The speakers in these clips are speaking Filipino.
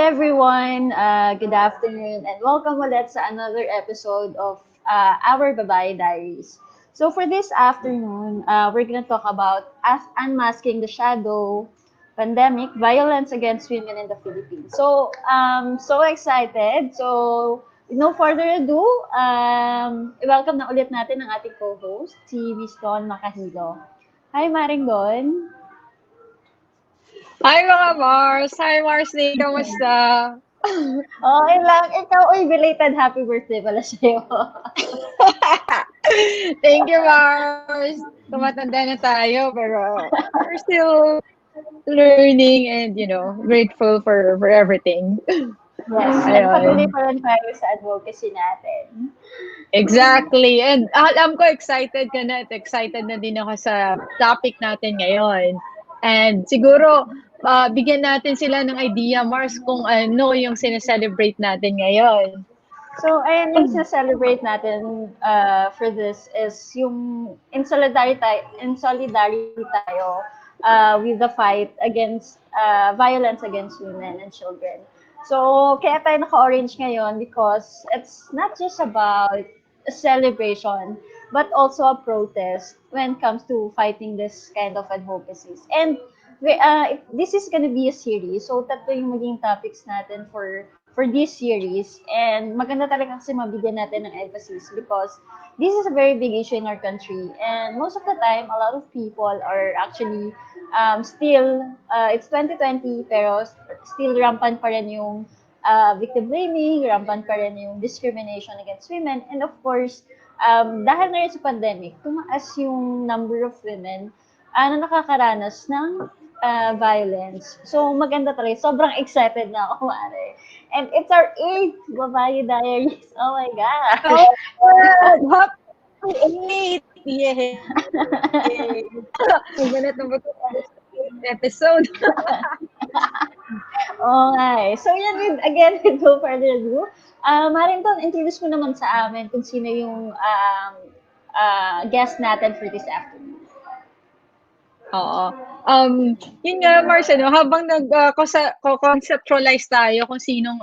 everyone, good afternoon, and welcome ulit sa another episode of our Babayi Diaries. So for this afternoon, we're gonna talk about unmasking the shadow pandemic, violence against women in the Philippines. So excited. So with no further ado, welcome na ulit natin ang ating co-host, si Miss Don Makahilo. Hi, Maring Don. Hi mga Mars! Hi Marsley! Kamusta? Okay lang. Ikaw, belated happy birthday pala sa'yo. Thank you Mars! Tumatanda na tayo pero we're still learning and grateful for everything. Yes, and patuloy pa rin tayo sa advocacy natin. Exactly. And alam ko excited ka na at excited na din ako sa topic natin ngayon. And siguro, bigyan natin sila ng idea, Mars, kung ano yung sineselebrate natin ngayon. So, ayan, yung sineselebrate natin for this is yung in solidarity tayo with the fight against violence against women and children. So, kaya tayo naka-orange ngayon because it's not just about a celebration, but also a protest when it comes to fighting this kind of advocacies. And this is gonna be a series. So, tatlo yung maging topics natin for this series. And maganda talaga kasi mabigyan natin ng emphasis because this is a very big issue in our country. And most of the time, a lot of people are actually still, it's 2020, pero still rampant pa rin yung victim blaming, rampant pa rin yung discrimination against women. And of course, dahil na rin sa pandemic, tumaas yung number of women na nakakaranas ng violence. So, maganda talaga. Sobrang excited na ako, Mare. And it's our 8th Babayi Diaries. Oh my God! Oh, happy 8! Yay! Maganda na ba ito episode? Okay. So, yan, with no further ado, Marington, introduce mo naman sa amin kung sino yung guest natin for this afternoon. Oo. Yun nga, Mars, habang nag-conceptualize tayo kung sinong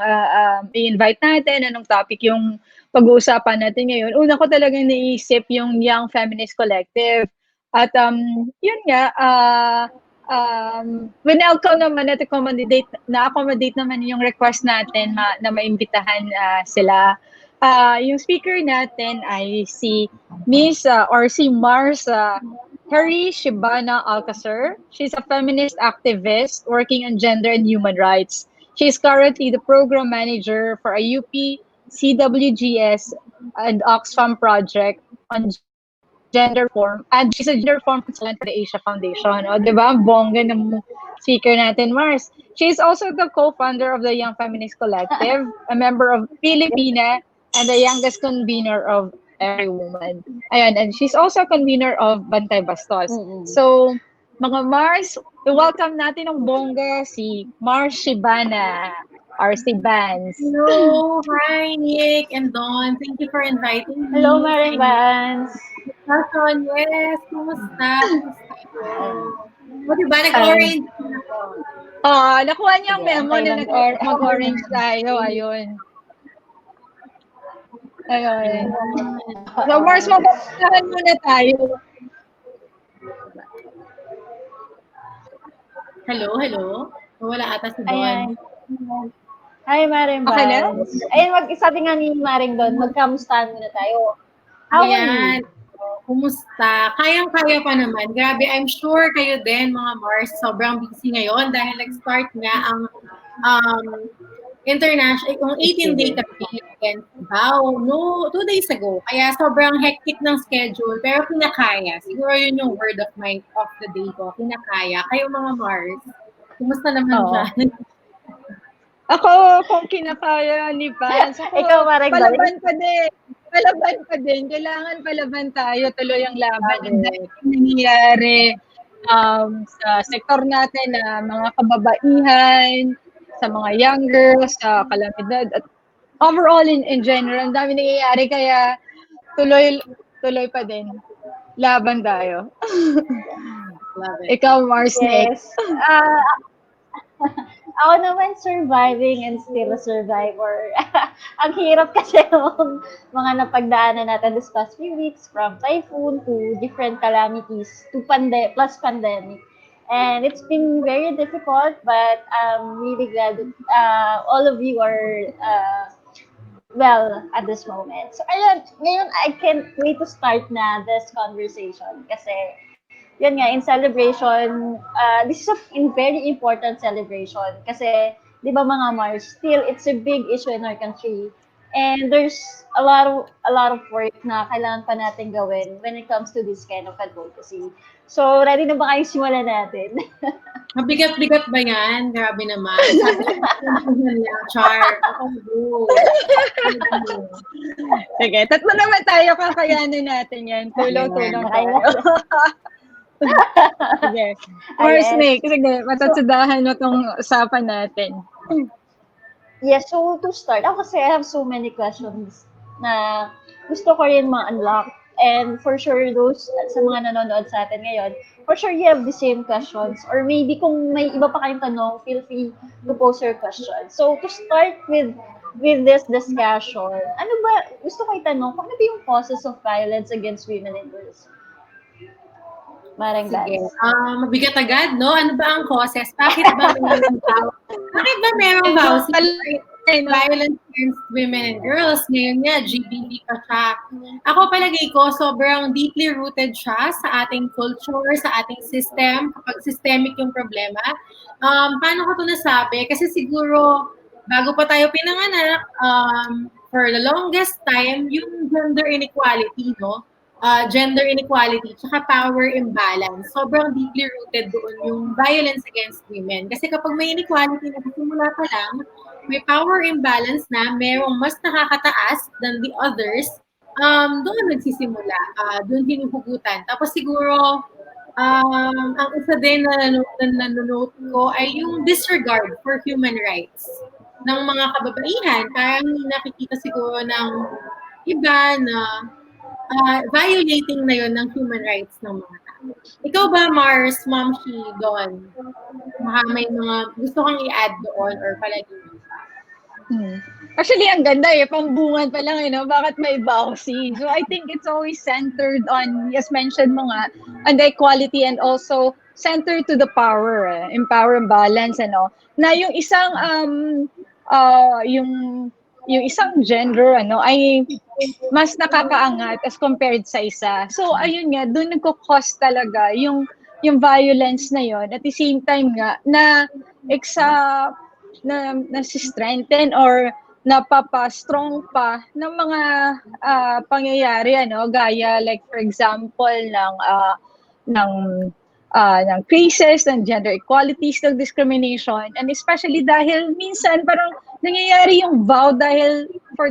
i-invite natin, anong topic yung pag-uusapan natin ngayon, una ko talagang naisip yung Young Feminist Collective. At yun nga, winelcome naman at na-accommodate naman yung request natin na maimbitahan sila. Yung speaker natin ay si si Mars Shebana Alqaseer. She's a feminist activist working on gender and human rights. She's currently the program manager for a UP CWGS and Oxfam project on gender reform, and she's a gender reform consultant for the Asia Foundation. O, di ba? Ang bongga ng speaker natin, Mars. She's also the co-founder of the Young Feminist Collective, a member of Filipina, and the youngest convener of Every Woman. Ayan, and she's also convener of Bantay Bastos. So, mga Mars, welcome natin ang bongga si Mars Shebana, RC Bans. Hello, hi Nick and Dawn. Thank you for inviting me. Hello, Maring Bans. Carson, yes. Kumusta? O, diba? Nag-orange. Nakuha niya ang memo na mag-orange tayo. Ayun. Ayun. So, Mars, mababasahan muna tayo. Hello. Wala ata si Don. Ayan. Hi, Maring Bans. Ayun, sabi nga ni Maring Don, magkamustahan muna tayo. How are you? Kumusta? Kayang-kaya pa naman. Grabe, I'm sure kayo din, mga Mars, sobrang busy ngayon dahil nag-start nga ang international, yung 18-day campaign against Bao, 2 days ago. Kaya sobrang hectic ng schedule, pero kinakaya. Siguro yun yung word of the day ko, kinakaya. Kayo mga Mars, kumusta naman dyan? Ako, kung kinakaya ni Vance, Ikaw, Maring Don. Palaban pa din. Kailangan palaban tayo. Tuloy ang laban. And dahil nangyayari sa sektor natin na mga kababaihan, sa mga young girls, sa kalamidad, at overall in general, ang dami nangyayari. Kaya tuloy pa din. Laban tayo. Ikaw, Mars, yes. Ako naman surviving and still a survivor. Ang hirap kasi yung mga napagdaanan natin this past few weeks from typhoon to different calamities to plus pandemic. And it's been very difficult, but I'm really glad that all of you are well at this moment. So ayun, ngayon I can't wait to start na this conversation kasi yun nga, in celebration, this is a very important celebration kasi, di ba mga Mars, still, it's a big issue in our country. And there's a lot of work na kailangan pa natin gawin when it comes to this kind of advocacy. So, ready na ba kayo simulan natin? Mabigat-bigat ba yan? Grabe naman. Sabi niya, Char. Ako, go. Sige, tatlo naman tayo, kakayanin natin yan. Tulong-tulong tayo. Sige. First, Nick, sige, matatsudahan mo tong usapan natin. Yes, so to start, ako kasi I have so many questions na gusto ko rin ma-unlock. And for sure, those sa mga nanonood sa atin ngayon, for sure you have the same questions. Or maybe kung may iba pa kayong tanong, feel free to post your questions. So to start with this discussion, ano ba, gusto ko itanong, ano ba yung causes of violence against women and girls? Marang Sige. Dance. Mabigat agad, no? Ano ba ang causes? Bakit ba merong vows? Violence against women and girls. Ngayon nga, GBV pa siya. Ako palagay ko, sobrang deeply rooted siya sa ating culture, sa ating system. Kapag systemic yung problema. Paano ko ito nasabi? Kasi siguro, bago pa tayo pinanganak, for the longest time, yung gender inequality, no? Gender inequality, tsaka power imbalance. Sobrang deeply rooted doon yung violence against women. Kasi kapag may inequality na simula pa lang, may power imbalance na merong mas nakakataas than the others, doon nagsisimula, doon hinuhugutan. Tapos siguro, ang isa din na nanonote ko ay yung disregard for human rights ng mga kababaihan. Parang nakikita siguro ng iba na violating na yon ng human rights ng mga tao. Ikaw ba, Mars, Ma'am Shi, Don? May mga gusto kang i-add doon or palagi mo? Actually, ang ganda pambungan pa lang, bakit may boxy? So, I think it's always centered on, as mentioned mo nga, on the equality and also centered to the power, empower and balance, na yung isang, yung isang gender, ay mas nakakaangat as compared sa isa. So, ayun nga, doon nagko-cause talaga yung violence na yon. At the same time nga, na strengthen or napapa-strong pa ng mga pangyayari, gaya like for example ng cases ng gender equalities, ng discrimination, and especially dahil minsan parang nangyayari yung vow dahil for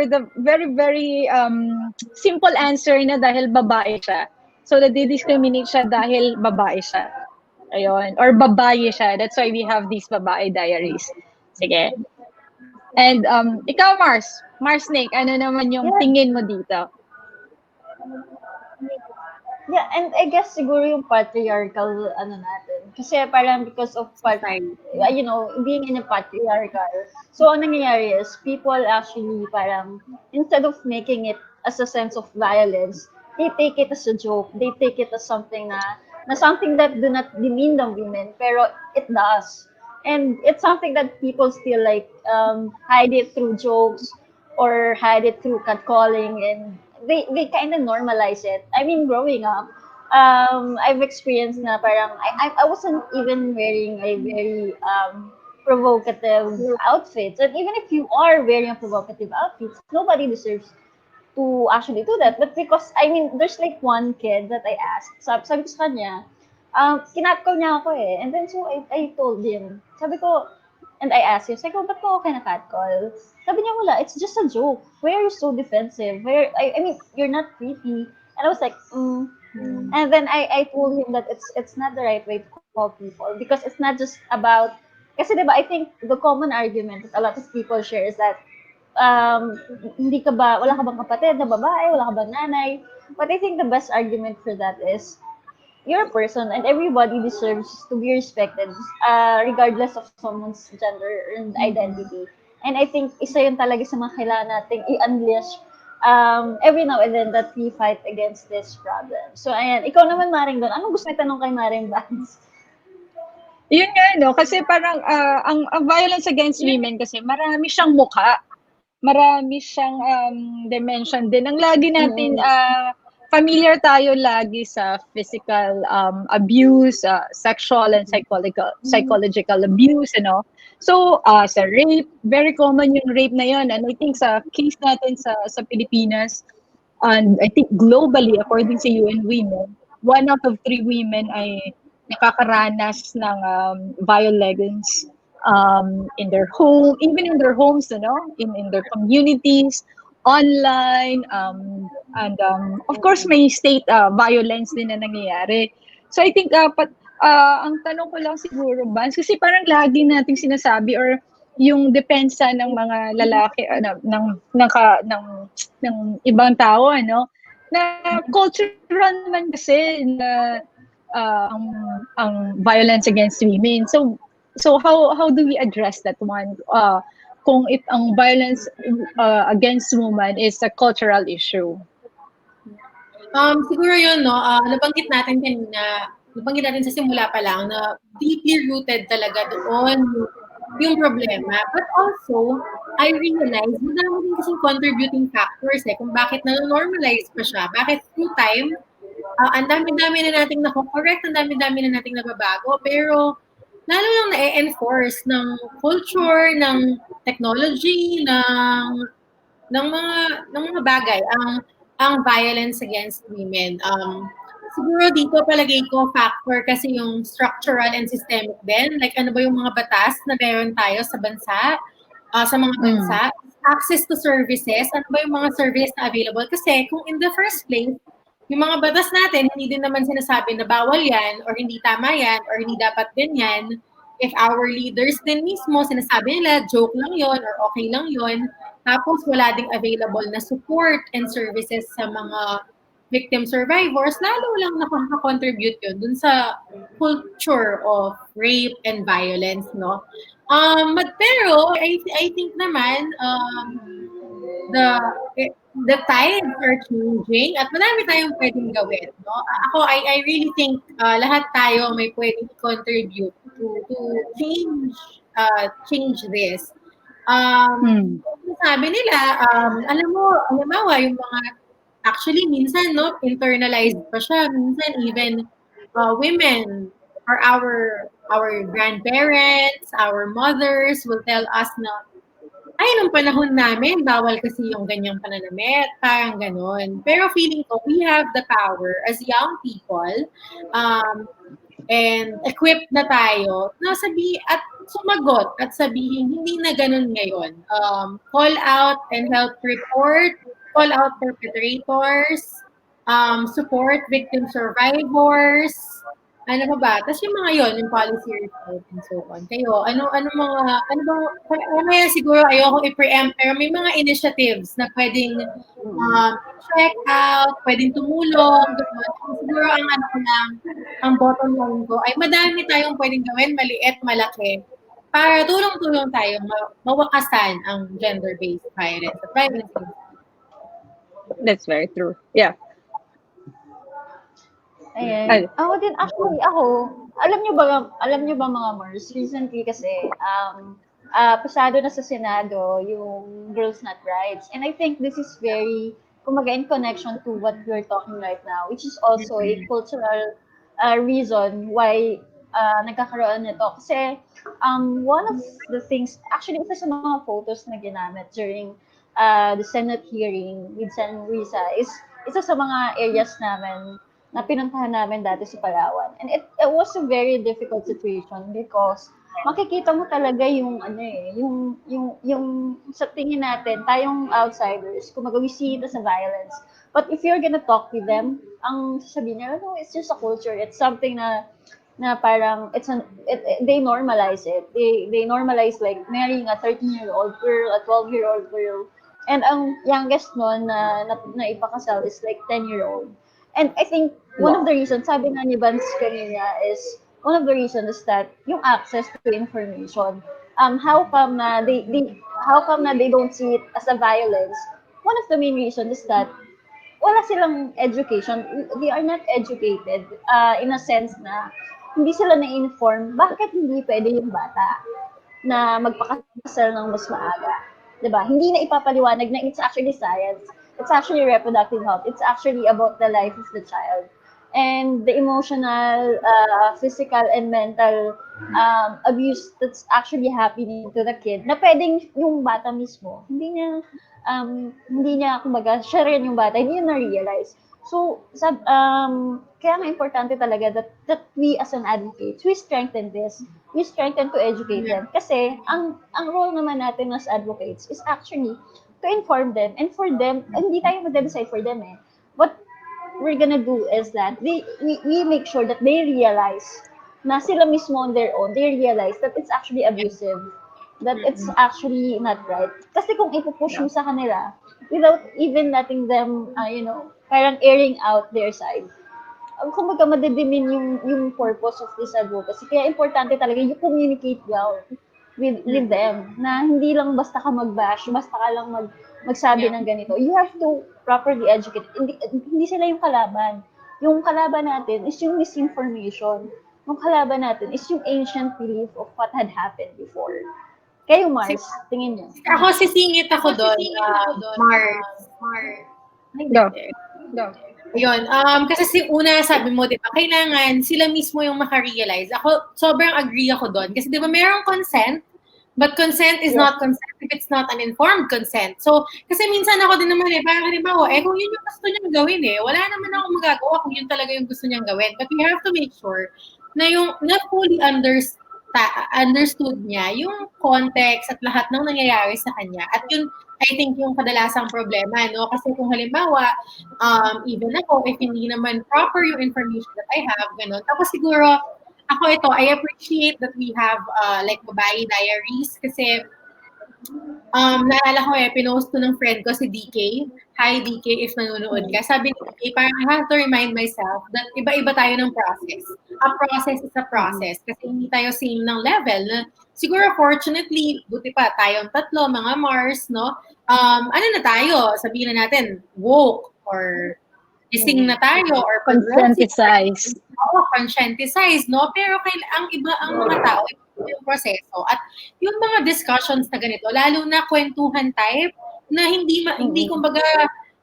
the very very simple answer na dahil babae siya. So nadi-discriminate siya dahil babae siya. Ayun, or babae siya. That's why we have these Babayi Diaries. Sige. And ikaw, Mars Nick, ano naman yung tingin mo dito? Yeah, and I guess siguro yung patriarchal natin. Kasi parang because of being in a patriarchal. So ang nangyayari is people actually parang instead of making it as a sense of violence, they take it as a joke. They take it as something na something that do not demean the women, pero it does. And it's something that people still hide it through jokes or hide it through catcalling, and they kind of normalize it. I mean, growing up, I've experienced na parang I wasn't even wearing a very provocative outfits. And even if you are wearing a provocative outfits, nobody deserves to actually do that. But because, I mean, there's like one kid that I asked, sabi ko sa kanya, kinatcall niya ako eh. And then so I told him, sabi ko, and I asked him, sabi ko, ba't ko okay na catcall? Sabi niya, wala, it's just a joke. Why are you so defensive? I mean, you're not pretty. And I was like, And then I told him that it's not the right way to call people because it's not just about, kasi diba, I think the common argument that a lot of people share is that wala ka bang kapatid na babae, wala ka bang nanay? But I think the best argument for that is you're a person and everybody deserves to be respected regardless of someone's gender and identity. And I think isa yun talaga sa mga kailangan nating i-unleash every now and then that we fight against this problem. So, ayan. Ikaw naman, Maring Don. Anong gusto itanong kay Maring Vance? Yun nga, no? Kasi parang ang violence against women kasi marami siyang mukha. Marami siyang dimension din. Ang lagi natin, familiar tayo lagi sa physical abuse, sexual and psychological abuse, ano? So, sa rape, very common yung rape na yun. And I think sa case natin sa Pilipinas, and I think globally, according sa UN Women, 1 out of 3 women ay nakakaranas ng violence in their home, even in their homes, in their communities, online, and of course may state violence din na nangyayari. So I think ang tanong ko lang siguro, Vance, kasi parang lagi nating sinasabi or yung depensa ng mga lalaki ng ibang tao, na cultural naman kasi na ang violence against women. So how do we address that one? Kung if ang violence against women is a cultural issue. Siguro yun, no, nabanggit natin sa simula pa lang na deeply rooted talaga doon yung problema. But also, I realize, madami din kasing contributing factors kung bakit na-normalize pa siya. Bakit through time, ang dami-dami na nating nako-correct, ang dami-dami na nating nababago, pero lalo lang na-enforce ng culture, ng technology, ng mga bagay ang violence against women. Siguro dito palagay ko factor kasi yung structural and systemic din. Like ano ba yung mga batas na meron tayo sa bansa, sa mga bansa, access to services, ano ba yung mga services na available. Kasi kung in the first place, yung mga batas natin, hindi din naman sinasabi na bawal yan or hindi tama yan or hindi dapat din yan. If our leaders din mismo, sinasabi nila, joke lang yon or okay lang yon, tapos wala ding available na support and services sa mga victim survivors, lalo lang nakaka-contribute yun dun sa culture of rape and violence, no? But pero, I think naman, the the tides are changing at marami tayong pwedeng gawin, no? Ako, I really think lahat tayo may pwedeng contribute to change this. Sabi nila, alam mo, halimbawa, yung mga, actually, minsan, no, internalized pa siya. Minsan, even women or our grandparents, our mothers will tell us na, ay, nung panahon namin, bawal kasi yung ganyang pananamit, parang ganon. Pero feeling ko, we have the power as young people, and equipped na tayo na at sumagot at sabihin, hindi na ganun ngayon. Call out and help report, call out perpetrators, support victim survivors, ano ba? Tapos yung mga yon, yung policy report and so on. Kayo, ano siguro ayoko i-preempt, pero may mga initiatives na pwedeng check out, pwedeng tumulong, gano'n. Siguro ang bottom line ko ay madami tayong pwedeng gawin, maliit, malaki, para tulong-tulong tayo mawakasan ang gender-based violence at violence. That's very true. Yeah. Ayan. Ako din, actually, alam nyo ba mga Mars, recently kasi, pasado na sa Senado yung girls' not rights. And I think this is very, kumaga in connection to what we're talking right now, which is also a cultural reason why nagkakaroon nito. Kasi one of the things, actually, isa sa mga photos na ginamit during the Senate hearing with Sen. Risa is isa sa mga areas namin na pinuntahan namin dati sa Palawan. And it was a very difficult situation because makikita mo talaga yung yung sa tingin natin, tayong outsiders, kumaga we see it as a violence. But if you're gonna talk with them, ang sasabihin niya, no, it's just a culture. It's something na parang they normalize it. They normalize like marrying a 13-year-old girl, a 12-year-old girl. And ang youngest nun na ipakasal is like 10-year-old. And I think one of the reasons, sabi nga ni Vance kanina, is one of the reasons is that yung access to information. How come na they don't see it as a violence? One of the main reasons is that wala silang education. They are not educated in a sense na hindi sila na-inform bakit hindi pwede yung bata na magpakasal ng mas maaga. 'Di ba? Hindi na ipapaliwanag na it's actually science. It's actually reproductive health. It's actually about the life of the child. And the emotional, physical, and mental abuse that's actually happening to the kid na pwedeng yung bata mismo, kumbaga, siya rin yung bata, hindi niya na-realize. So, kaya nga importante talaga that we as an advocate, we strengthen this. We strengthen to educate them. Kasi, ang role naman natin as advocates is actually to inform them. And for them, hindi tayo mag-decide for them eh. What we're gonna do is that we make sure that they realize na sila mismo on their own, they realize that it's actually abusive, that it's actually not right. Kasi kung ipupush mo sa kanila, without even letting them, parang airing out their side, kumbaga madidimin yung purpose of this advocacy. Kaya importante talaga you communicate well with them na hindi lang basta ka mag-bash, basta ka lang magsabi ng ganito. You have to properly educate. Hindi sila yung kalaban. Yung kalaban natin is yung misinformation. Yung kalaban natin is yung ancient belief of what had happened before. Kayo, Mars, tingin niyo. Ako sisingit ako doon, Mars. Go. Yun. Kasi una sabi mo, di ba, kailangan sila mismo yung makarealize. Ako, sobrang agree ako doon. Kasi di ba, merong consent, but consent is not consent if it's not an informed consent. So, kasi minsan ako din naman parang halimbawa, kung yun yung gusto niyang gawin wala naman akong magagawa kung yun talaga yung gusto niyang gawin. But we have to make sure na fully understood niya yung context at lahat ng nangyayari sa kanya. At yun, I think yung kadalasang problema, no? Kasi kung halimbawa, even ako, if hindi naman proper yung information that I have, ganun. Tapos siguro, ako I appreciate that we have like Babayi Diaries kasi naalala ko pinost ko ng friend ko si DK. Hi DK, if nanonood ka. Sabi ni DK, parang I have to remind myself that iba-iba tayo ng process. A process is a process kasi hindi tayo same ng level. Na, siguro fortunately, buti pa tayong tatlo, mga Mars, no? Ano na tayo? Sabihin na natin, woke or gising na tayo or conscientize. Conscientize, no? Pero ang mga tao, yung proseso at yung mga discussions na ganito, lalo na kwentuhan type na hindi kumbaga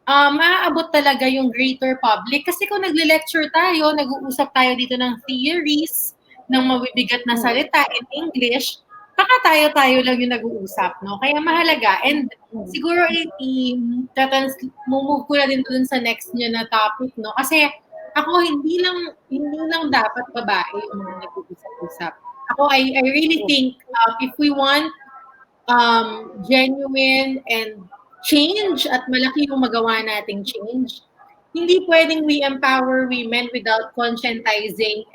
maaabot talaga yung greater public kasi kung nagle-lecture tayo, nag-uusap tayo dito ng theories ng mabibigat na salita in English, baka tayo lang yung nag-uusap, no? Kaya mahalaga and siguro move ko na din dun sa next niya na topic, no? Kasi ako hindi lang dapat babae yung mga nag-uusap-usap. Ako, I really think if we want genuine and change at malaki yung magawa nating change, hindi pwedeng we empower women without conscientizing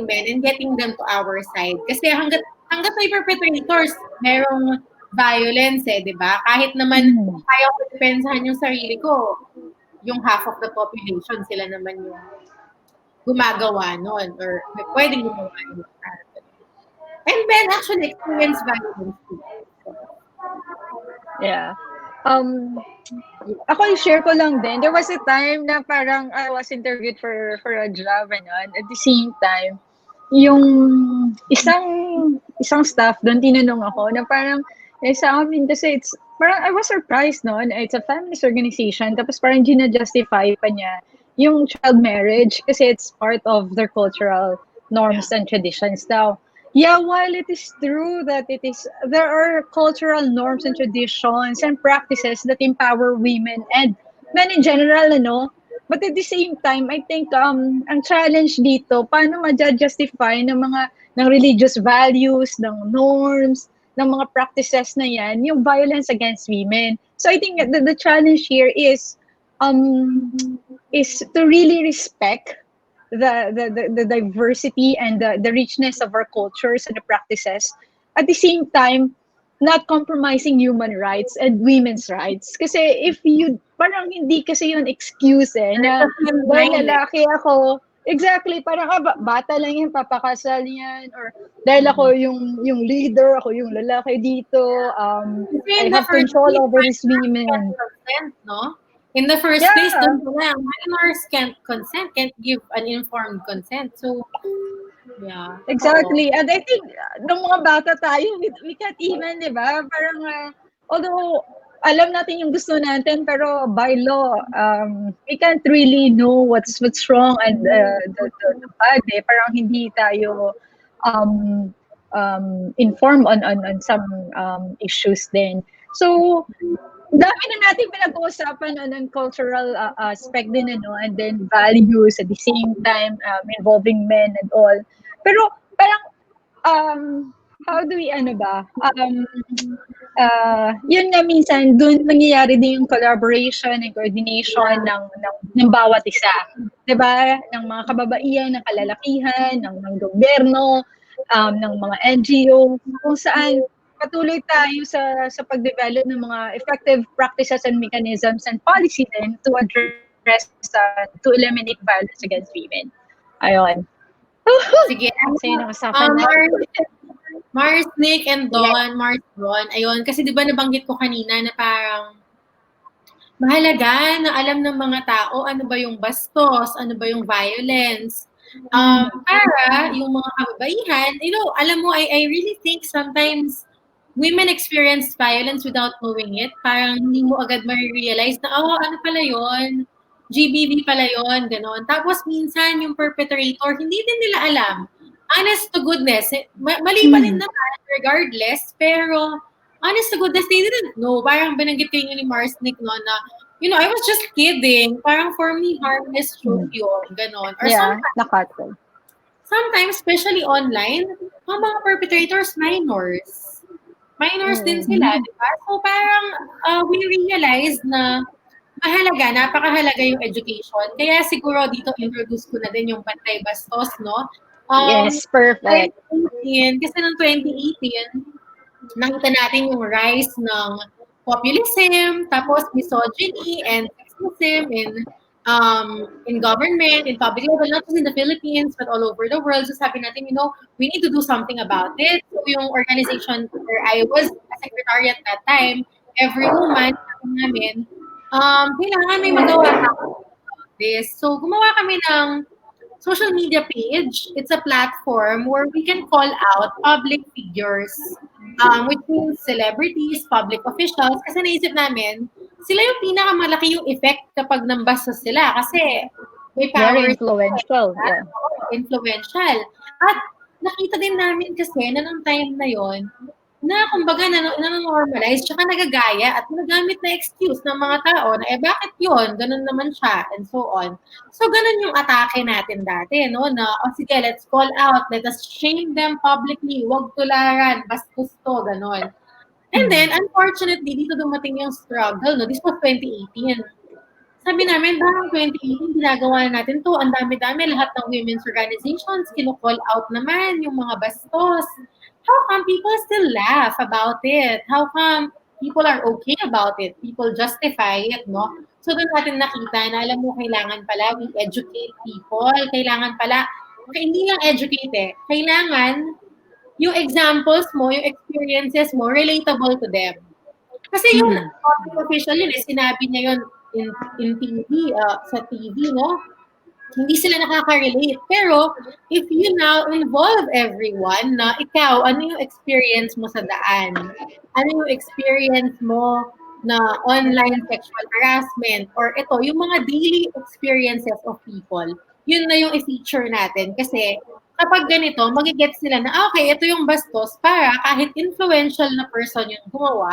men and getting them to our side. Kasi hanggat may perpetrators, merong violence di ba? Kahit naman kaya ko depensahan yung sarili ko, yung half of the population, sila naman yung gumagawa nun or pwedeng gumawa nun. And men actually experience violence too. Yeah. Ako i-share ko lang din. There was a time na parang I was interviewed for a job and at the same time yung isang staff doon tinanong ako na parang sa amin kasi it's parang I was surprised no, it's a feminist organization tapos parang gina-justify pa niya yung child marriage kasi it's part of their cultural norms and traditions now. Yeah, while it is true that there are cultural norms and traditions and practices that empower women and men in general, but at the same time, I think ang challenge dito, paano ma-justify ng religious values, ng norms, ng mga practices na yan, yung violence against women. So I think the challenge here is to really respect the diversity and the richness of our cultures and the practices. At the same time, not compromising human rights and women's rights. Kasi if you, parang hindi kasi yun excuse na dahil lalaki ako, exactly, parang bata lang yan, papakasal yan, or dahil ako yung leader, ako yung lalaki dito, I have control over these women. Consent, no? In the first place, doon pa lang, minors can't consent, can't give an informed consent. So, yeah. Exactly. And I think, nung mga bata tayo, we can't even, di ba? Parang, although, alam natin yung gusto natin, pero by law, we can't really know what's wrong and the bad. Parang hindi tayo informed on some issues din. So, dami na natin pinag-uusapan on cultural aspect din, and then values at the same time, involving men and all. Pero parang, how do we, yun nga minsan, dun nangyayari din yung collaboration and coordination ng bawat isa. Diba? Ng mga kababaihan, ng kalalakihan, ng gobyerno, ng mga NGO, kung saan patuloy tayo sa pag-develop ng mga effective practices and mechanisms and policy din to address, to eliminate violence against women. Ayun. Sige. Mars, Nick, and Dawn, Mars, Dawn. Ayun, kasi di ba nabanggit ko kanina na parang mahalaga na alam ng mga tao ano ba yung bastos, ano ba yung violence. Para yung mga kababaihan, alam mo, I really think sometimes women experience violence without knowing it. Parang hindi mo agad ma-realize na, ano pala yon, GBV pala yon, gano'n. Tapos minsan yung perpetrator, hindi din nila alam. Honest to goodness, mali pa rin naman regardless, pero honest to goodness, they didn't know. Parang binanggit kayo ni Mars Nick, no, na, I was just kidding. Parang for me, harmless joke yun, gano'n. Or sometimes, especially online, ang mga perpetrators, minors din sila, di ba? So parang we realize na napakahalaga yung education. Kaya siguro dito introduce ko na din yung Bantay Bastos, no? Yes, perfect. 2018, kasi ng 2018, nakita natin yung rise ng populism, tapos misogyny and sexism in government, in public level, not just in the Philippines, but all over the world. So sabi natin, we need to do something about it. So yung organization where I was a secretary at that time, every woman namin, kailangan may magawa about this. So gumawa kami ng social media page. It's a platform where we can call out public figures, which means celebrities, public officials, kasi naisip namin, sila yung pinakamalaki yung effect kapag nambastos sila kasi may power. Very influential. Yeah. Influential. At nakita din namin kasi na nung time na yon na kumbaga na-normalize tsaka nagagaya at nagamit na excuse ng mga tao na bakit yun, ganun naman siya, and so on. So ganun yung atake natin dati, no, na sige, let's call out, let us shame them publicly, wag tularan, bastos to, ganun. And then, unfortunately, dito dumating yung struggle, no, this was 2018. Sabi namin, parang 2018, ginagawa natin to, ang dami-dami, lahat ng women's organizations, kino-call out naman yung mga bastos. How come people still laugh about it? How come people are okay about it? People justify it, no? So doon natin nakita na alam mo, kailangan pala we educate people. Kailangan pala, hindi lang educate kailangan yung examples mo, yung experiences mo, relatable to them. Kasi yung public official yun, sinabi niya yun in TV, sa TV, no? Hindi sila nakaka-relate. Pero, if you now involve everyone na ikaw, ano yung experience mo sa daan? Ano yung experience mo na online sexual harassment? Or ito, yung mga daily experiences of people, yun na yung i-feature natin. Kasi, kapag ganito, magigets sila na, okay, ito yung bastos para kahit influential na person yung gumawa,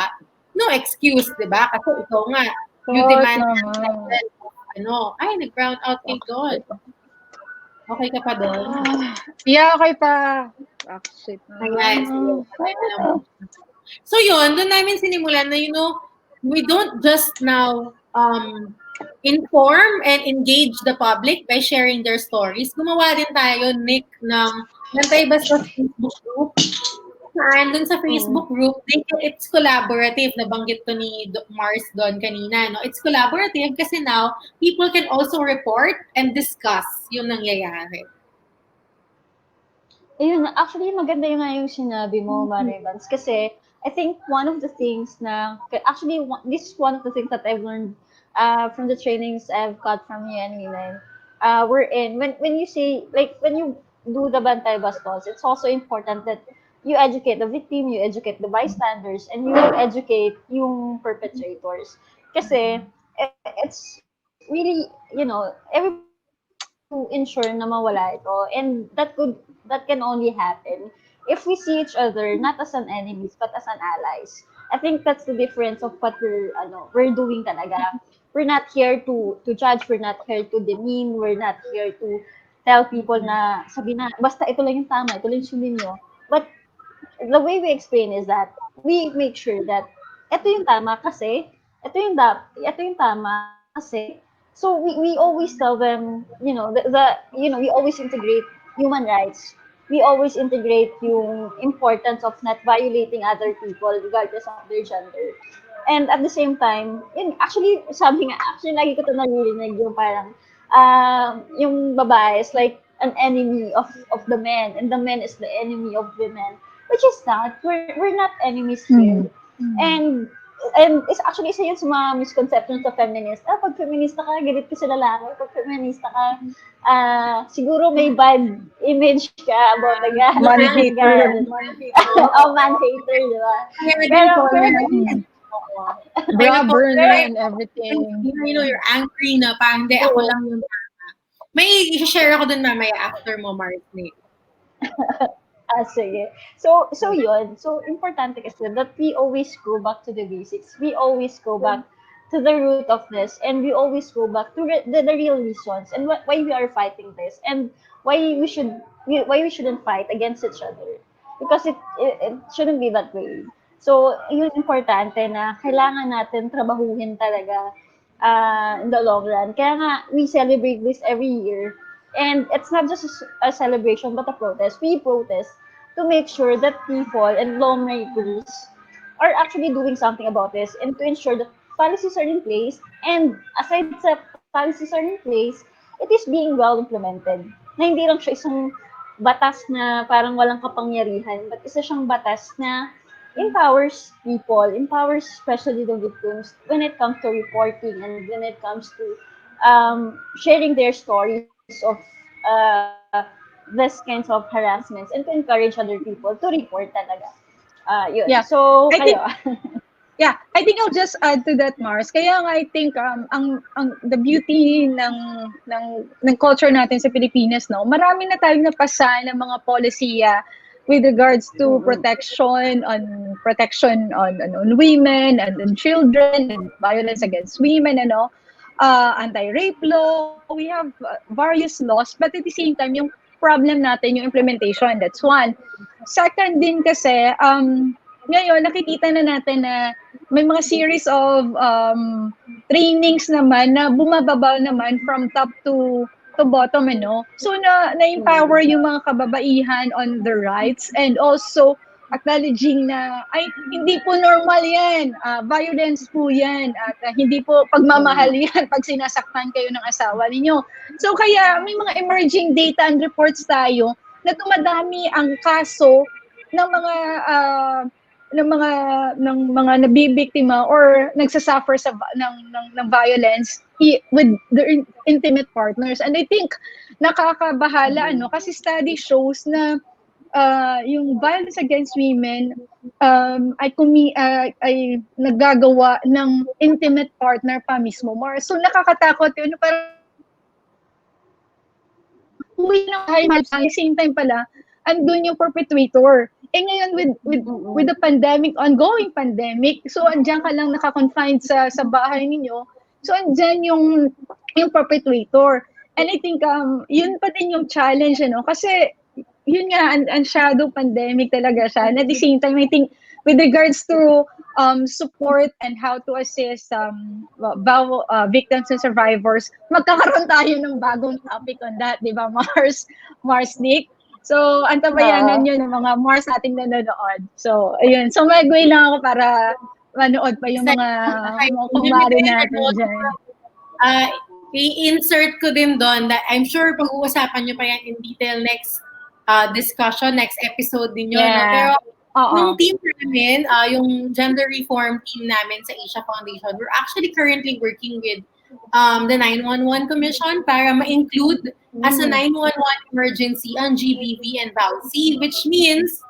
no excuse, di ba? Kasi ikaw nga, you demand nag-brown out kay Dawn. Okay ka pa doon? Yeah, okay pa. Ayan. So yun, doon namin sinimulan na, we don't just now inform and engage the public by sharing their stories. Gumawa din tayo, Nick, ng Bantay Bastos Facebook group. dun sa Mm. Facebook group, it's collaborative. Nabanggit to ni Mars doon kanina, no? It's collaborative kasi now, people can also report and discuss yung nangyayari. Ayun, actually maganda yung nga yung sinabi mo, Mare Vance, kasi I think one of the things na, actually, this is one of the things that I've learned from the trainings I've got from you and Milan. We're in, when you say, like, when you do the Bantay Bastos, it's also important that you educate the victim, you educate the bystanders, and you educate yung perpetrators. Kasi, it's really, everybody wants to ensure na mawala ito. And that can only happen if we see each other not as an enemies but as an allies. I think that's the difference of what we're doing talaga. We're not here to judge, we're not here to demean, we're not here to tell people na sabi na basta ito lang yung tama, ito lang yung sundin nyo. But the way we explain is that we make sure that ito yung tama kasi, ito yung tama kasi. So we always tell them, we always integrate human rights. We always integrate yung importance of not violating other people regardless of their gender. And at the same time, actually, sabi nga, actually, lagi ko ito naririnig yung parang, yung babae is like an enemy of the men, and the man is the enemy of women, which is not. We're not enemies here. And it's actually isa yun sa mga misconceptions sa feminist. Pag feminista ka, galit ka sa lalaki. Pag feminista ka, siguro may bad image ka about the guy. Man hater. Oh, man hater, di ba? Kaya din Pero, po, pero, Bra burner pero, and everything. you're angry na, parang hindi, ako lang yung tama. May i-share ako dun mamaya after mo, Mars. sige. So yun. So, importante kasi that we always go back to the basics. We always go back to the root of this, and we always go back to the real reasons and why we are fighting this, and why we shouldn't fight against each other, because it shouldn't be that way. So, yun importante na kailangan natin trabahuhin talaga in the long run. Kaya nga, we celebrate this every year. And it's not just a celebration, but a protest. We protest to make sure that people and lawmakers are actually doing something about this, and to ensure that policies are in place. And aside sa policies are in place, it is being well implemented. Na hindi lang siya isang batas na parang walang kapangyarihan, but isa siyang batas na empowers people, empowers especially the victims when it comes to reporting, and when it comes to sharing their stories of this kinds of harassments, and to encourage other people to report talaga. Yun. Yeah. So, I think kayo. Yeah, I think I'll just add to that, Mars. Kaya nga I think the beauty ng culture natin sa Pilipinas, no, marami na tayong napasa ng mga polisiya with regards to protection on women and on children and violence against women, anti-rape law. We have various laws, but at the same time, yung problem natin yung implementation. That's one. Second din kasi, ngayon nakikita na natin na may mga series of trainings naman na bumababa naman from top to bottom, So na-empower yung mga kababaihan on their rights, and also acknowledging na ay hindi po normal yan, violence po yan, at hindi po pagmamahal yan pag sinasaktan kayo ng asawa ninyo. So kaya may mga emerging data and reports tayo na dumadami ang kaso ng mga nabibiktima or nagsasuffer ng violence with their intimate partners. And I think nakakabahala kasi study shows na yung violence against women ay naggagawa ng intimate partner pa mismo. So nakakatakot yun, parang uwi ng bahay, at the same time pala andun yung perpetrator. Ngayon with the pandemic, ongoing pandemic, so andiyan ka lang naka-confined sa bahay ninyo. So andyan yung perpetrator. And I think yun pa din yung challenge, kasi yun nga, ang shadow pandemic talaga siya. And at the same time, I think with regards to support and how to assist victims and survivors, magkakaroon tayo ng bagong topic on that, di ba, Mars, Nick? So, antabayanan yun ng mga Mars ating nanonood. So, ayun. So, mag-way lang ako para manood pa yung mga kumare natin dyan. I-insert ko din doon that I'm sure pag-uusapan nyo pa yan in detail next discussion, next episode ninyo. No? Pero nung team namin, yung gender reform team namin sa Asia Foundation, we're actually currently working with the 911 Commission para ma-include as a 911 emergency ang GBV and VAUC, which means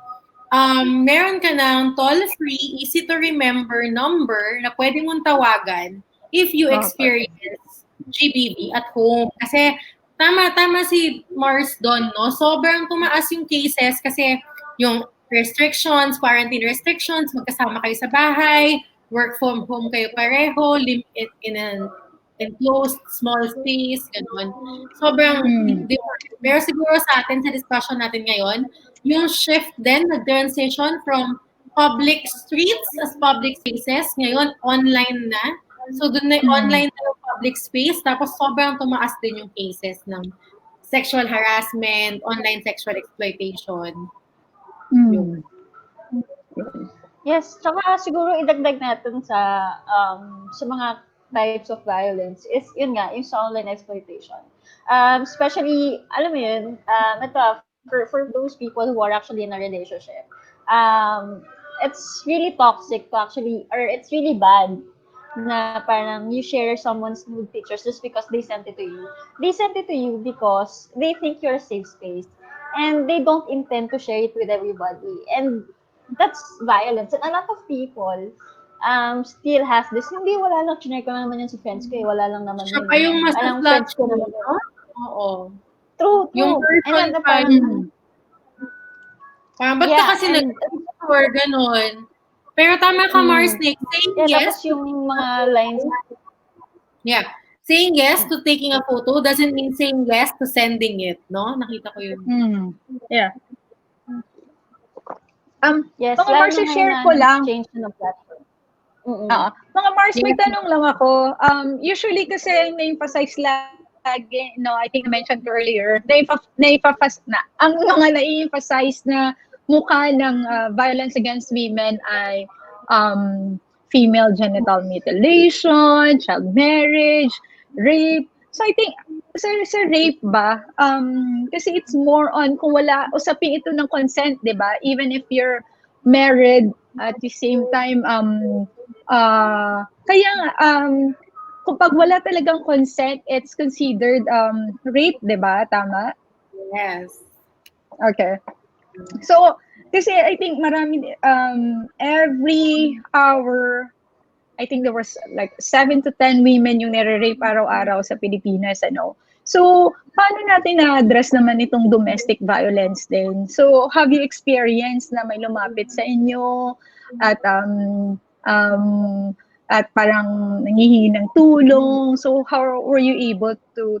meron ka ng toll-free, easy-to-remember number na pwede mong tawagan if you experience GBV at home. Kasi tama si Mars doon, no? Sobrang tumaas yung cases kasi yung restrictions, quarantine restrictions, magkasama kayo sa bahay, work from home kayo pareho, limit in an enclosed small space, gano'n. Sobrang different. Pero siguro sa atin, sa discussion natin ngayon, yung shift din, nag-transition from public streets as public spaces, ngayon online na. So doon na online na yung public space, tapos sobrang tumaas din yung cases ng sexual harassment, online sexual exploitation. Yes, tsaka siguro idagdag natin sa mga types of violence is yun nga, yung sa online exploitation. Especially, alam mo yun, ito, for those people who are actually in a relationship, it's really toxic to actually, or it's really bad na parang you share someone's nude pictures just because they sent it to you. They sent it to you because they think you're a safe space and they don't intend to share it with everybody. And that's violence. And a lot of people still has this, hindi, wala lang, chinare ko naman yan sa friends ko, wala lang naman Siya yun. pa yung mas Walang friends ko naman. Oo. True. Yung person And pa parang ba't ka kasi nag-tour, ganun. Pero tama ka, Mars, saying yes. Tapos yung mga lines. Yeah. Saying yes to taking a photo doesn't mean saying yes to sending it, no? Nakita ko yun. Yeah. Yes, mga Mars, share ko lang. Change ng platform. Mga Mars, may tanong lang ako. Usually kasi na-emphasize lagi, no, I think I mentioned earlier, ang mga na-emphasize na mukha ng violence against women ay female genital mutilation, child marriage, rape. So I think sa rape ba, kasi it's more on kung wala, usapin ito ng consent, di ba? Even if you're married at the same time, kaya kung pag wala talagang consent, it's considered rape, di ba? Tama? Yes. Okay. So, kasi I think marami, every hour, I think there was like 7 to 10 women yung nire-rape araw-araw sa Pilipinas, ano. So, paano natin na-address naman itong domestic violence din? So, have you experienced na may lumapit sa inyo at parang nangihingi ng tulong? So, how were you able to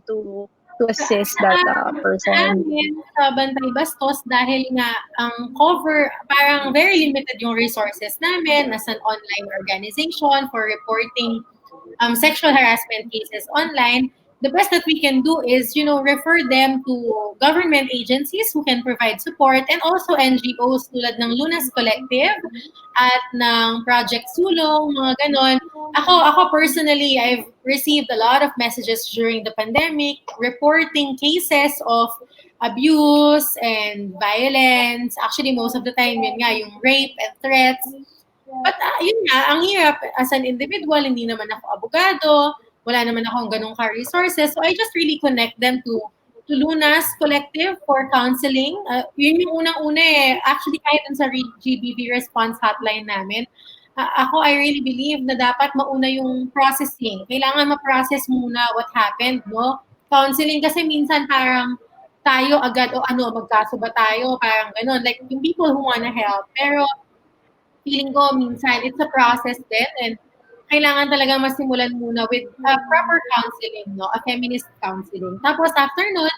assist that person? Sa Bantay Bastos, dahil nga ang cover, parang very limited yung resources namin as an online organization for reporting sexual harassment cases online. The best that we can do is, refer them to government agencies who can provide support and also NGOs tulad ng Lunas Collective at ng Project Sulong, mga ganon. Ako personally, I've received a lot of messages during the pandemic reporting cases of abuse and violence. Actually, most of the time, yun nga, yung rape and threats. But yun nga, ang hirap as an individual, hindi naman ako abogado, wala naman akong ganung ka-resources. So I just really connect them to Lunas Collective for counseling. Yun yung unang-una eh. Actually, kahit sa GBV response hotline namin, ako, I really believe na dapat mauna yung processing. Kailangan ma-process muna what happened, no? Counseling kasi minsan parang tayo agad, magkaso ba tayo? Parang ganun. Like, yung people who wanna help. Pero, feeling ko minsan, it's a process din. And kailangan talaga masimulan muna with proper counseling, no? A feminist counseling. Tapos after nun,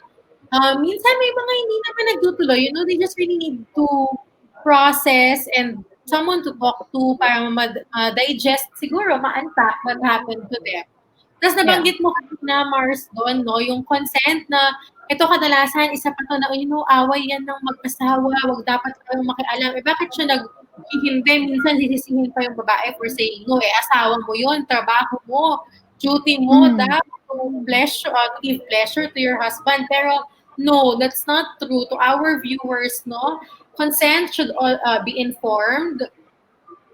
minsan may mga hindi naman nagtutuloy. They just really need to process and someone to talk to para ma-digest, siguro, ma-unpack what happened to them. Tapos nabanggit mo na, Mars, doon, no? Yung consent na ito kadalasan, isa pa to na, away yan ng mag-asawa, wag dapat kayong makialam. Bakit siya naghihintay? Minsan sisisihin pa yung babae for saying no, asawa mo yon, trabaho mo, duty mo, dapat to give pleasure to your husband. Pero no, that's not true. To our viewers, no, consent should be informed,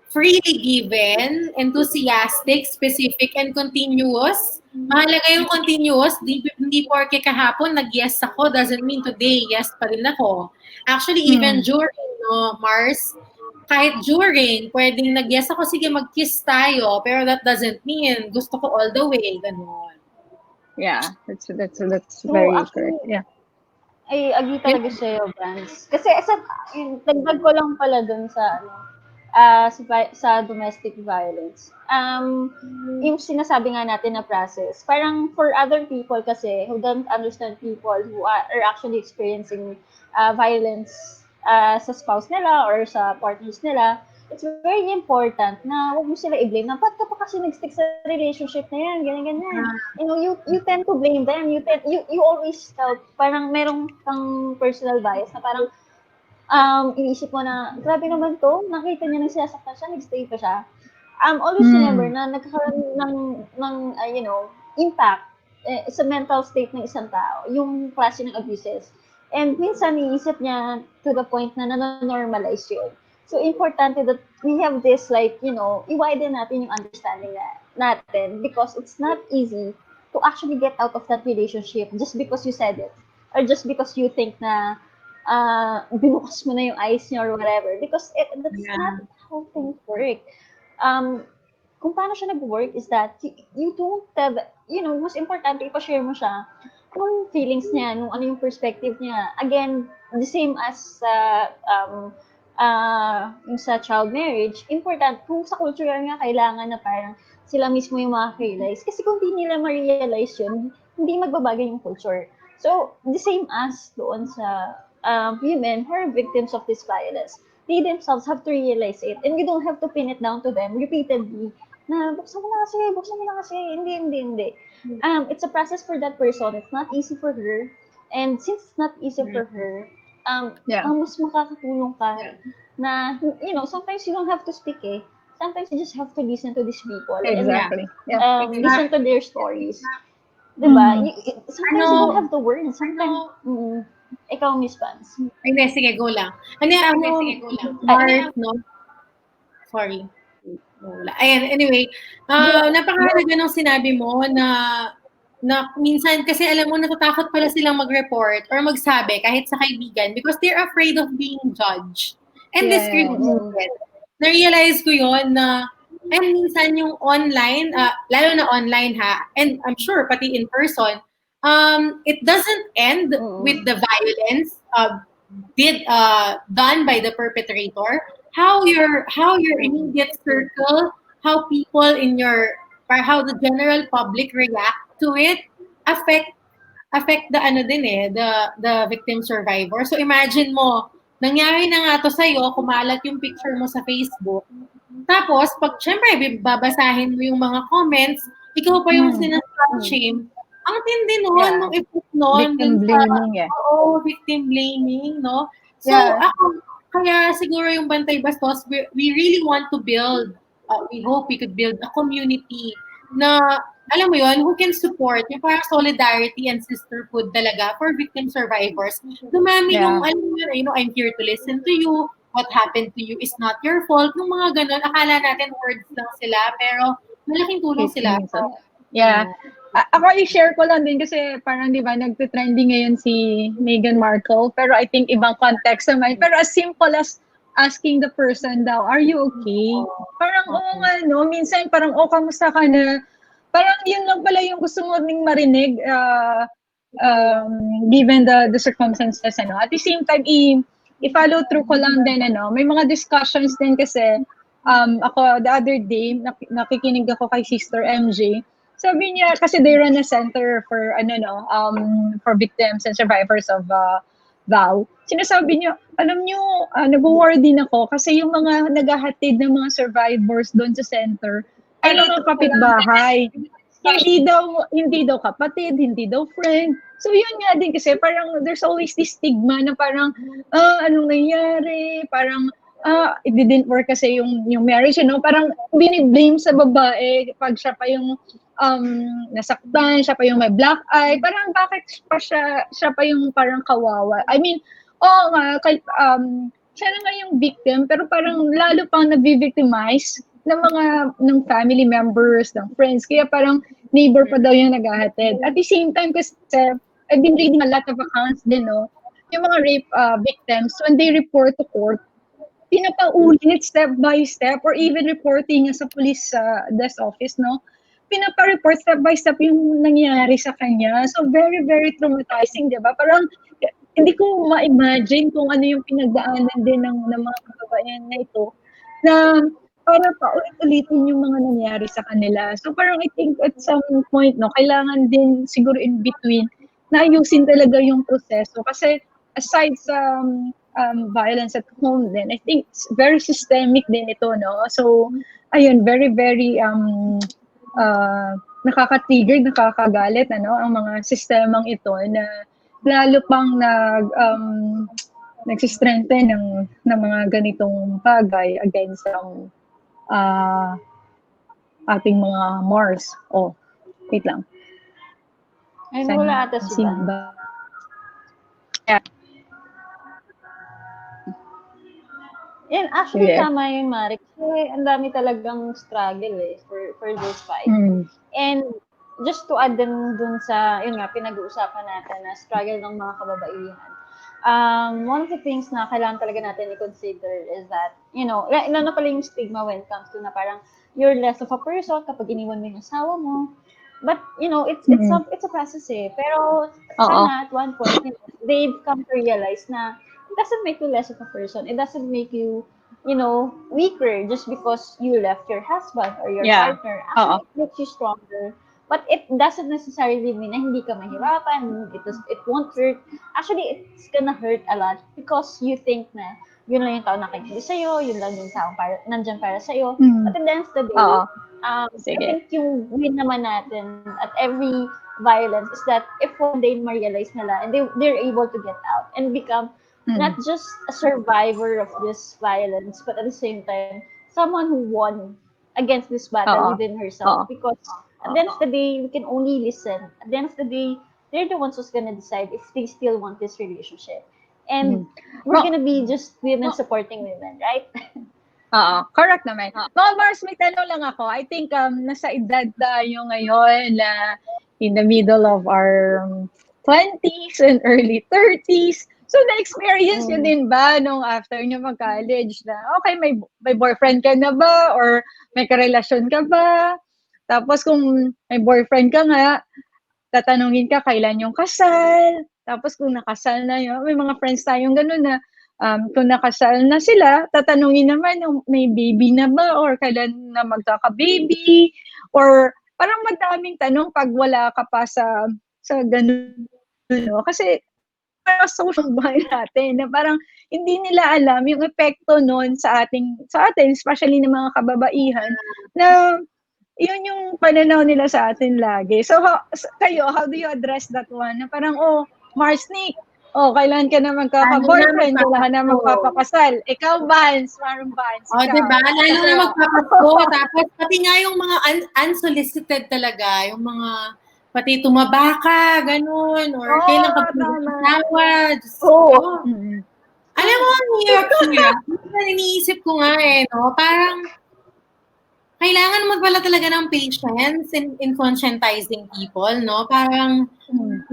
freely given, enthusiastic, specific, and continuous. Mahalaga yung continuous. Hindi porke kahapon nag-yes ako doesn't mean today yes pa rin ako. Actually, even during, no, Mars, kahit during, pwedeng nag-yes ako, sige mag-kiss tayo, pero that doesn't mean gusto ko all the way, ganun. Yeah, that's very correct. Yeah. Ay, agree talaga sa'yo, Vance. Kasi dagdag ko lang pala dun sa sa domestic violence. Yung sinasabi nga natin na process, parang for other people kasi who don't understand people who are actually experiencing violence sa spouse nila or sa partners nila, it's very important na huwag mo sila i-blame na, ba't ka pa kasi nag-stick sa relationship na yan, ganyan. You tend to blame them. You always felt, parang merong kang personal bias na parang, iniisip mo na, grabe naman to, nakita niya nang sinasaktan siya, nag-stay pa siya. Always remember na nagkakaroon ng impact sa mental state ng isang tao, yung klase ng abuses. And minsan, iisip niya to the point na nanonormalize yun. So, importante that we have this, i-widen natin yung understanding natin because it's not easy to actually get out of that relationship just because you said it or just because you think na binukas mo na yung eyes niya or whatever because that's not how things work. Kung paano siya nag-work is that you don't have, mas importante ipashare mo siya kung feelings niya, nung ano yung perspective niya. Again, the same as yung sa child marriage, important, kung sa culture nga kailangan na parang sila mismo yung makaka-realize. Kasi kung di nila ma-realize yun, hindi magbabago yung culture. So, the same as doon sa women who are victims of this violence. They themselves have to realize it. And you don't have to pin it down to them repeatedly na buksan mo na kasi, hindi. It's a process for that person. It's not easy for her. And since it's not easy for her, mas makakatulong ka na, sometimes you don't have to speak Sometimes you just have to listen to these people. Exactly. And listen to their stories. Diba? Sometimes you don't have the words. Sometimes, ikaw, Miss Vance. Hindi, sige, go lang. Mars, no? Sorry. Ayan, anyway, napakahalaga nung sinabi mo na minsan, kasi alam mo, natatakot pala silang mag-report or magsabi kahit sa kaibigan because they're afraid of being judged and discriminated. Na-realize ko yon na, and minsan yung online, lalo na online ha, and I'm sure pati in person, it doesn't end with the violence done by the perpetrator. How your immediate circle, how people how the general public react to it affect the victim survivor. So imagine mo, nangyari na nga to sa'yo, kumalat yung picture mo sa Facebook. Tapos, syempre, babasahin mo yung mga comments, ikaw pa yung sinaslut-shame. Ang tindi nun, nung effect nun. Victim blaming, victim blaming, no? So, kaya siguro yung Bantay Bastos, we really want to build, we hope we could build a community na, alam mo yun, who can support yung parang solidarity and sisterhood talaga for victim survivors. Dumami yung, alam mo yun, I'm here to listen to you, what happened to you is not your fault. Nung mga ganun, akala natin words lang sila, pero malaking tulong sila. Ako i-share ko lang din kasi parang di ba nagte-trending ngayon si Meghan Markle pero I think ibang context naman. Pero as simple as asking the person daw, are you okay? Parang minsan parang kamusta ka na? Parang yun lang pala yung gusto mo ding marinig given the circumstances. At the same time, i-follow through ko lang din, may mga discussions din kasi ako the other day, nakikinig ako kay Sister MJ. Sabi niya, kasi they run a center for for victims and survivors of VAW. Sinasabi niya, alam niyo, nag-war din ako kasi yung mga naghahatid ng mga survivors doon sa center ay mga kapitbahay. hindi daw kapatid, hindi daw friend. So yun nga din kasi parang there's always this stigma na parang anong nangyari, parang it didn't work kasi yung marriage, parang biniblame sa babae pag siya pa yung nasaktan, siya pa yung may black eye, parang bakit pa siya pa yung parang kawawa. I mean, siya na nga yung victim, pero parang lalo pang nabivictimize ng family members, ng friends. Kaya parang neighbor pa daw yung naghahatid. At the same time kasi I've been reading a lot of accounts din, no? Yung mga rape victims, when they report to court, pinapaulit step by step or even reporting sa police desk office, no? Pinapa-report step by step yung nangyari sa kanya. So very, very traumatizing, di ba? Parang hindi ko ma-imagine kung ano yung pinagdaanan din ng mga kababaihan na ito na para paulit-ulitin yung mga nangyari sa kanila. So parang I think at some point, no, kailangan din siguro in between na ayusin talaga yung proseso. Kasi aside sa violence at home din, I think it's very systemic din ito, no? So, ayun, very, very nakaka-trigger, nakakagalit, ang mga sistemang ito na lalo pang nagsistrengthen ng mga ganitong bagay against ating mga Mars. Wait lang. Ayun, wala ata si Ban. Yeah. Yan, actually, tama yung Mari. Kasi ang dami talagang struggle for this fight. And just to add din dun sa, yun nga, pinag-uusapan natin na struggle ng mga kababaihan. One of the things na kailangan talaga natin i-consider is that, lalo na pala yung stigma when it comes to na parang you're less of a person kapag iniwan mo yung asawa mo. But, it's a process Pero, sana at one point, they've come to realize na it doesn't make you less of a person. It doesn't make you, weaker just because you left your husband or your partner. Actually, it makes you stronger. But it doesn't necessarily mean na hindi ka mahirapan. It won't hurt. Actually, it's gonna hurt a lot because you think na yun lang yung tao nakikinig sa'yo, yun lang yung tao nandyan para sa'yo. But at the end of the day, I think yung win naman natin at every violence is that if one day ma-realize nila and they're able to get out and become not just a survivor of this violence, but at the same time, someone who won against this battle within herself. Because at the end of the day, we can only listen. At the end of the day, they're the ones who's gonna decide if they still want this relationship. And we're gonna be just women supporting women, right? Correct naman. Mga Mars, may tanong lang ako. I think nasa edad tayo ngayon na in the middle of our 20s and early 30s. So, na-experience nyo din ba nung after nyo mag-college na, okay, may boyfriend ka na ba? Or may karelasyon ka ba? Tapos kung may boyfriend ka nga, tatanungin ka kailan yung kasal. Tapos kung nakasal na yun, may mga friends tayong gano'n na kung nakasal na sila, tatanungin naman may baby na ba or kailan na magkaka-baby or parang madaming tanong pag wala ka pa sa gano'n. No? Kasi parang social buhay natin na parang hindi nila alam yung epekto nun sa atin, especially ng mga kababaihan, na yun yung pananaw nila sa atin lagi. So, kayo, how do you address that one? Na parang, Marsnik, kailan ka na magkaka-boyfriend, kailan ka na magpapakasal. Ikaw, Vance, parang Vance. Diba? Lalo na magpapasko. Tapos, pati nga yung mga unsolicited talaga, yung mga pati tumaba ka, ganun, or kailan ka pag-asawa. Alam mo, ang hirap niya. Iniisip ko nga no? Parang, kailangan magwala talaga ng patience in conscientizing people, no? Parang,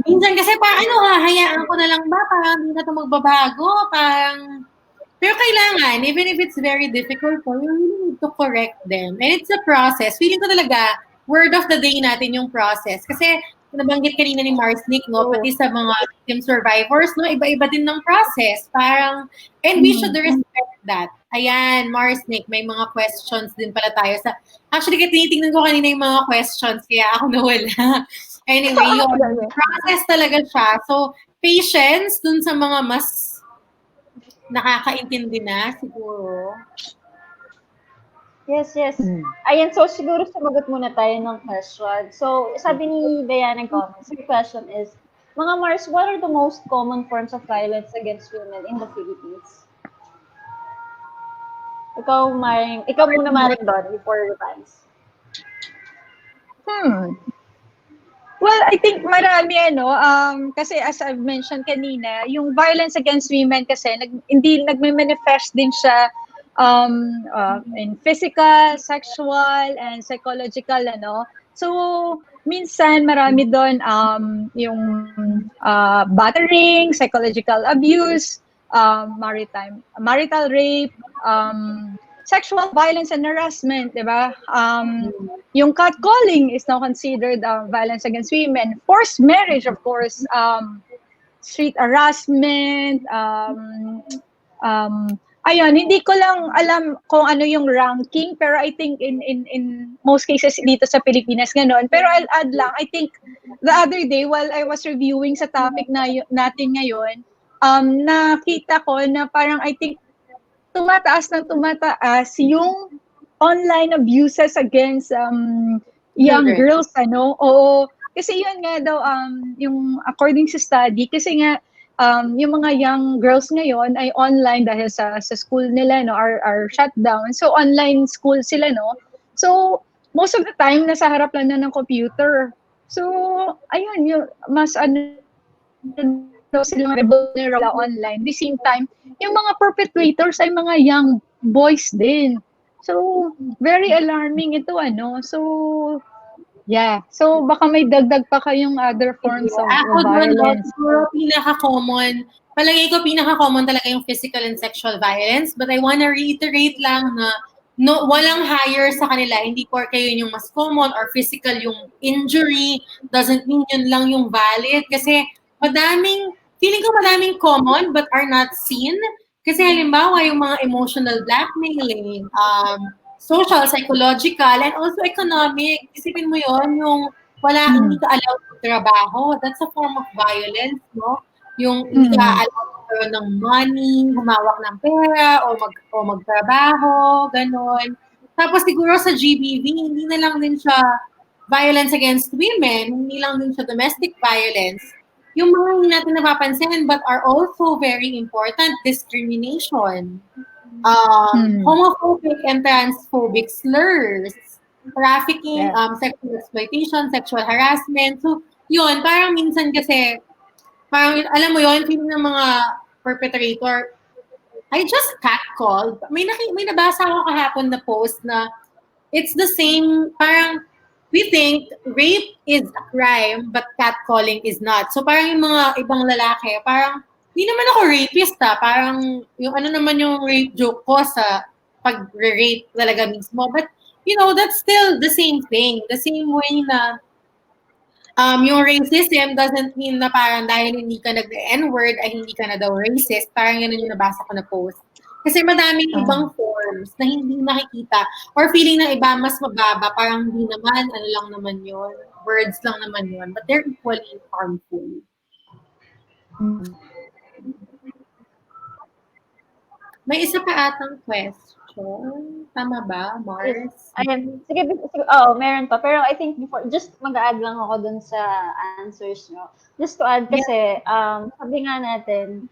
minsan kasi hahayaan ko na lang ba? Parang hindi na ito magbabago. Parang, pero kailangan, even if it's very difficult for you, you need to correct them. And it's a process. Feeling ko talaga, word of the day natin yung process. Kasi, nabanggit kanina ni Marsnik, no, pati sa mga victim survivors, no, iba-iba din ng process. Parang, and we should respect that. Ayan, Marsnik, may mga questions din pala tayo sa, actually, tinitingnan ko kanina yung mga questions, kaya ako nawala. Anyway, yun, process talaga siya. So, patience dun sa mga mas nakakaintindi na, siguro. Yes, yes. Ayan, so siguro sumagot muna tayo ng question. So, sabi ni Diana comments, the question is, mga Mars, what are the most common forms of violence against women in the Philippines? Ikaw muna Maring Don before the times. Well, I think marami kasi as I've mentioned kanina, yung violence against women kasi hindi nagme-manifest din siya in physical, sexual, and psychological So minsan marami doon yung battering, psychological abuse, marital rape, sexual violence and harassment, 'di ba? Yung catcalling is now considered violence against women. Forced marriage, of course, street harassment, ayun, hindi ko lang alam kung ano yung ranking, pero I think in most cases dito sa Pilipinas gano'n. Pero I'll add lang, I think the other day while I was reviewing sa topic natin ngayon, nakita ko na parang I think tumataas yung online abuses against young Children. girls oo kasi yun nga daw yung according sa study kasi nga yung mga young girls ngayon ay online dahil sa school nila are shut down, so online school sila so most of the time nasa harap lang na ng computer, so ayun yung mas daw silang vulnerable online. At the same time, yung mga perpetrators ay mga young boys din. So, very alarming ito, So, yeah. So, baka may dagdag pa kayong other forms of Ako doon, violence. siguro palagay ko pinaka-common talaga yung physical and sexual violence. But I wanna reiterate lang na walang higher sa kanila. Hindi porke yun yung mas common or physical yung injury, doesn't mean yun lang yung valid. Kasi feeling ko madaming common but are not seen. Kasi halimbawa yung mga emotional blackmailing, social, psychological, and also economic. Isipin mo yon yung hindi ka allowed to trabaho. That's a form of violence, no? Yung hindi ka allowed magkaroon ng money, humawak ng pera, o magtrabaho, ganon. Tapos siguro sa GBV, hindi na lang din siya violence against women, hindi lang din siya domestic violence. Yung mga hindi natin napapansin but are also very important, discrimination, homophobic and transphobic slurs, trafficking, sexual exploitation, sexual harassment. So, yun, parang minsan kasi, parang, alam mo yun, feeling ng mga perpetrator, I just catcalled. May nabasa ako kahapon na post na it's the same, parang, we think rape is a crime, but catcalling is not. So parang yung mga ibang lalaki, parang, hindi naman ako rapist parang, yung ano naman yung rape joke ko sa pag-rape talaga mismo. But, that's still the same thing. The same way na, yung racism doesn't mean na parang dahil hindi ka nag-N-word ay hindi ka na daw racist. Parang yun yung nabasa ko na post. Kasi madaming ibang forms na hindi nakikita or feeling ng iba mas mababa, parang hindi naman, ano lang naman yun, words lang naman yun, but they're equally harmful. May isa pa atang question. Tama ba, Mars? Ayan, sige, meron pa. Pero I think just mag-add lang ako dun sa answers nyo. Just to add kasi, sabi nga natin,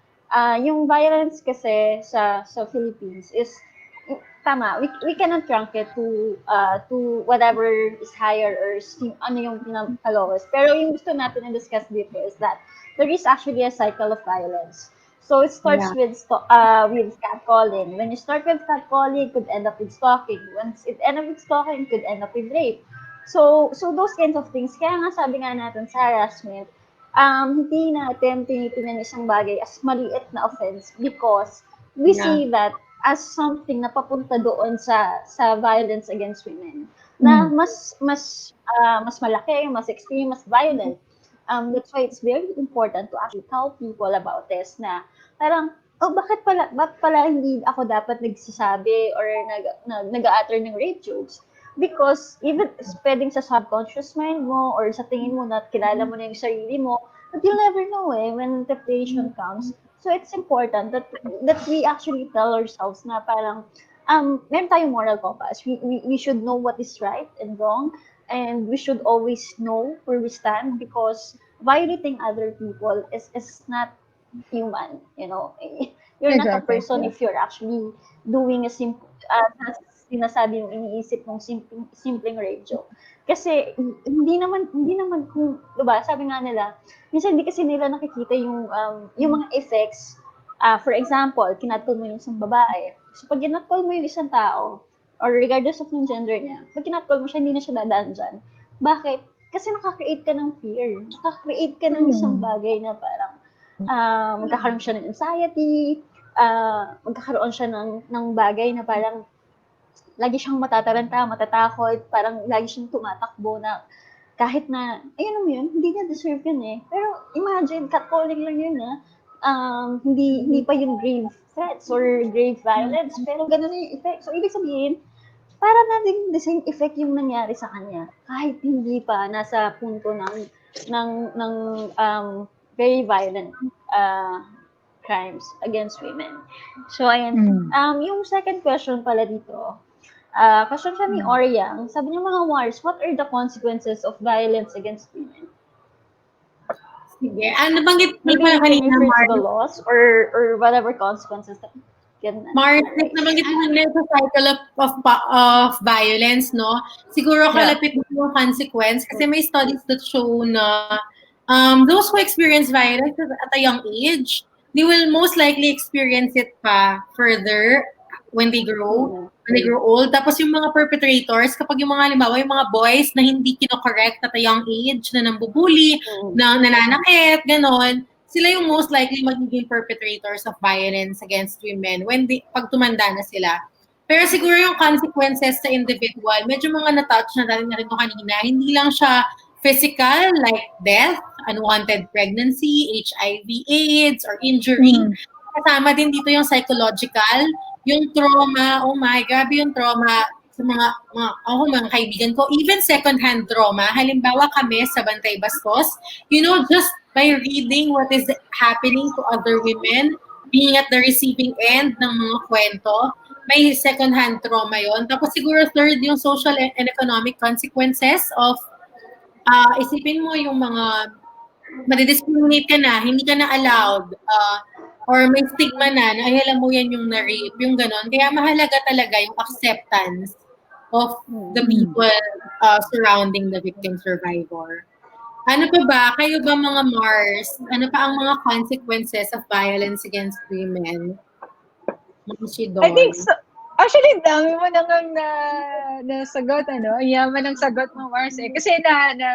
yung violence kasi sa Philippines is, tama, we cannot rank it to whatever is higher or ano yung pinaka-lowest. Pero yung gusto natin i-discuss dito is that there is actually a cycle of violence. So it starts with catcalling. When you start with catcalling, it could end up with stalking. Once it end up with stalking, it could end up with rape. So those kinds of things. Kaya nga sabi nga natin sa harassment, hindi natin tinitingnan isang bagay as maliit na offense because we see that as something na papunta doon sa violence against women na mas malaki, mas extreme, mas violent. That's why it's very important to actually tell people about this na parang, bakit pala hindi ako dapat nagsasabi or nag-a-utter ng rape jokes? Because even pwedeng sa subconscious mind mo or sa tingin mo na kilala mo na yung sarili mo, but you'll never know when temptation comes. So it's important that we actually tell ourselves na parang meron tayong moral compass. We should know what is right and wrong, and we should always know where we stand, because violating other people is not human, you know. You're not a Exactly. person if you're actually doing a sinasabi yung iniisip mong simpleng rape joke. Kasi hindi naman kung, 'di ba? Sabi nga nila, minsan hindi kasi nila nakikita yung mga effects. For example, kinatcall mo yung isang babae. So pag kinatcall mo yung isang tao, or regardless of yung gender niya, pag kinatcall mo siya, hindi na siya dadaan dyan. Bakit? Kasi nakaka-create ka ng fear. Nakaka-create ka ng isang bagay na parang magkakaroon siya ng anxiety, magkakaroon siya ng bagay na parang lagi siyang matataranta, matatakot, parang lagi siyang tumatakbo na kahit na, ayun mo yun, hindi niya deserve yun eh. Pero imagine, catcalling lang yun hindi pa yung grave threats or grave violence, pero ganun na yung effect. So, ibig sabihin, para natin the same effect yung nangyari sa kanya, kahit hindi pa nasa punto ng very violent uh, crimes against women. So, ayan. Yung second question pala dito, question siya ni Oriang, sabi niya, mga Mars, what are the consequences of violence against women? Sige. Nabanggit mo Maybe pala you can kanina, refer to Mars. the laws or whatever consequences that can Mars, arise. nabanggit mo na sa cycle of violence, no? Siguro Yeah. kalapit mo yung consequence kasi may studies that show na those who experience violence at a young age, they will most likely experience it pa further when they grow, when they grow old. Tapos yung mga perpetrators, kapag yung mga, halimbawa, yung mga boys na hindi kinokorrect at a young age, na nambubuli, na nananakit, ganon, sila yung most likely magiging perpetrators of violence against women pag tumanda na sila. Pero siguro yung consequences sa individual, medyo mga na-touch na rin ito kanina, hindi lang siya physical, like death, unwanted pregnancy, HIV, AIDS, or injury. Kasama din dito yung psychological, yung trauma, oh my, grabe yung trauma sa mga kaibigan ko, even second-hand trauma. Halimbawa kami sa Bantay Bastos, just by reading what is happening to other women, being at the receiving end ng mga kwento, may second-hand trauma yon. Tapos siguro third, yung social and economic consequences of isipin mo yung mga madidiscriminate ka na, hindi ka na allowed, or may stigma na ay alam mo yan yung na-rape, yung ganon. Kaya mahalaga talaga yung acceptance of the people surrounding the victim survivor. Ano pa ba? Kayo ba mga Mars? Ano pa ang mga consequences of violence against women? Mga Shidon. I think so. Actually, dami mo nang nasagot, ano? Yaman ng sagot mo, Mars. Kasi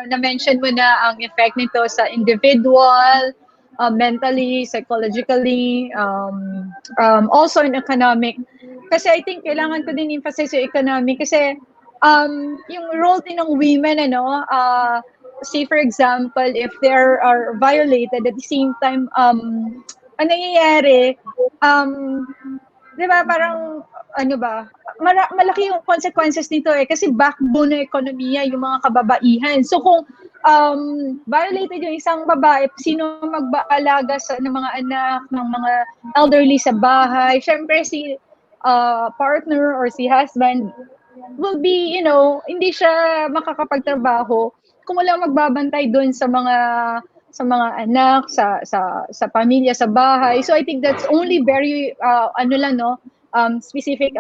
na-mention mo na ang effect nito sa individual, mentally, psychologically, also in economic. Kasi I think kailangan ko din emphasize yung economic kasi yung role din ng women, say for example, if they are violated at the same time, ang nangyayari, di ba parang malaki yung consequences nito kasi backbone ng ekonomiya yung mga kababaihan. So kung violated yung isang babae, sino mag-aalaga ng mga anak, ng mga elderly sa bahay? Syempre si partner or si husband will be, hindi siya makakapagtrabaho kung wala magbabantay doon sa mga anak, sa pamilya, sa bahay. So I think that's only very specific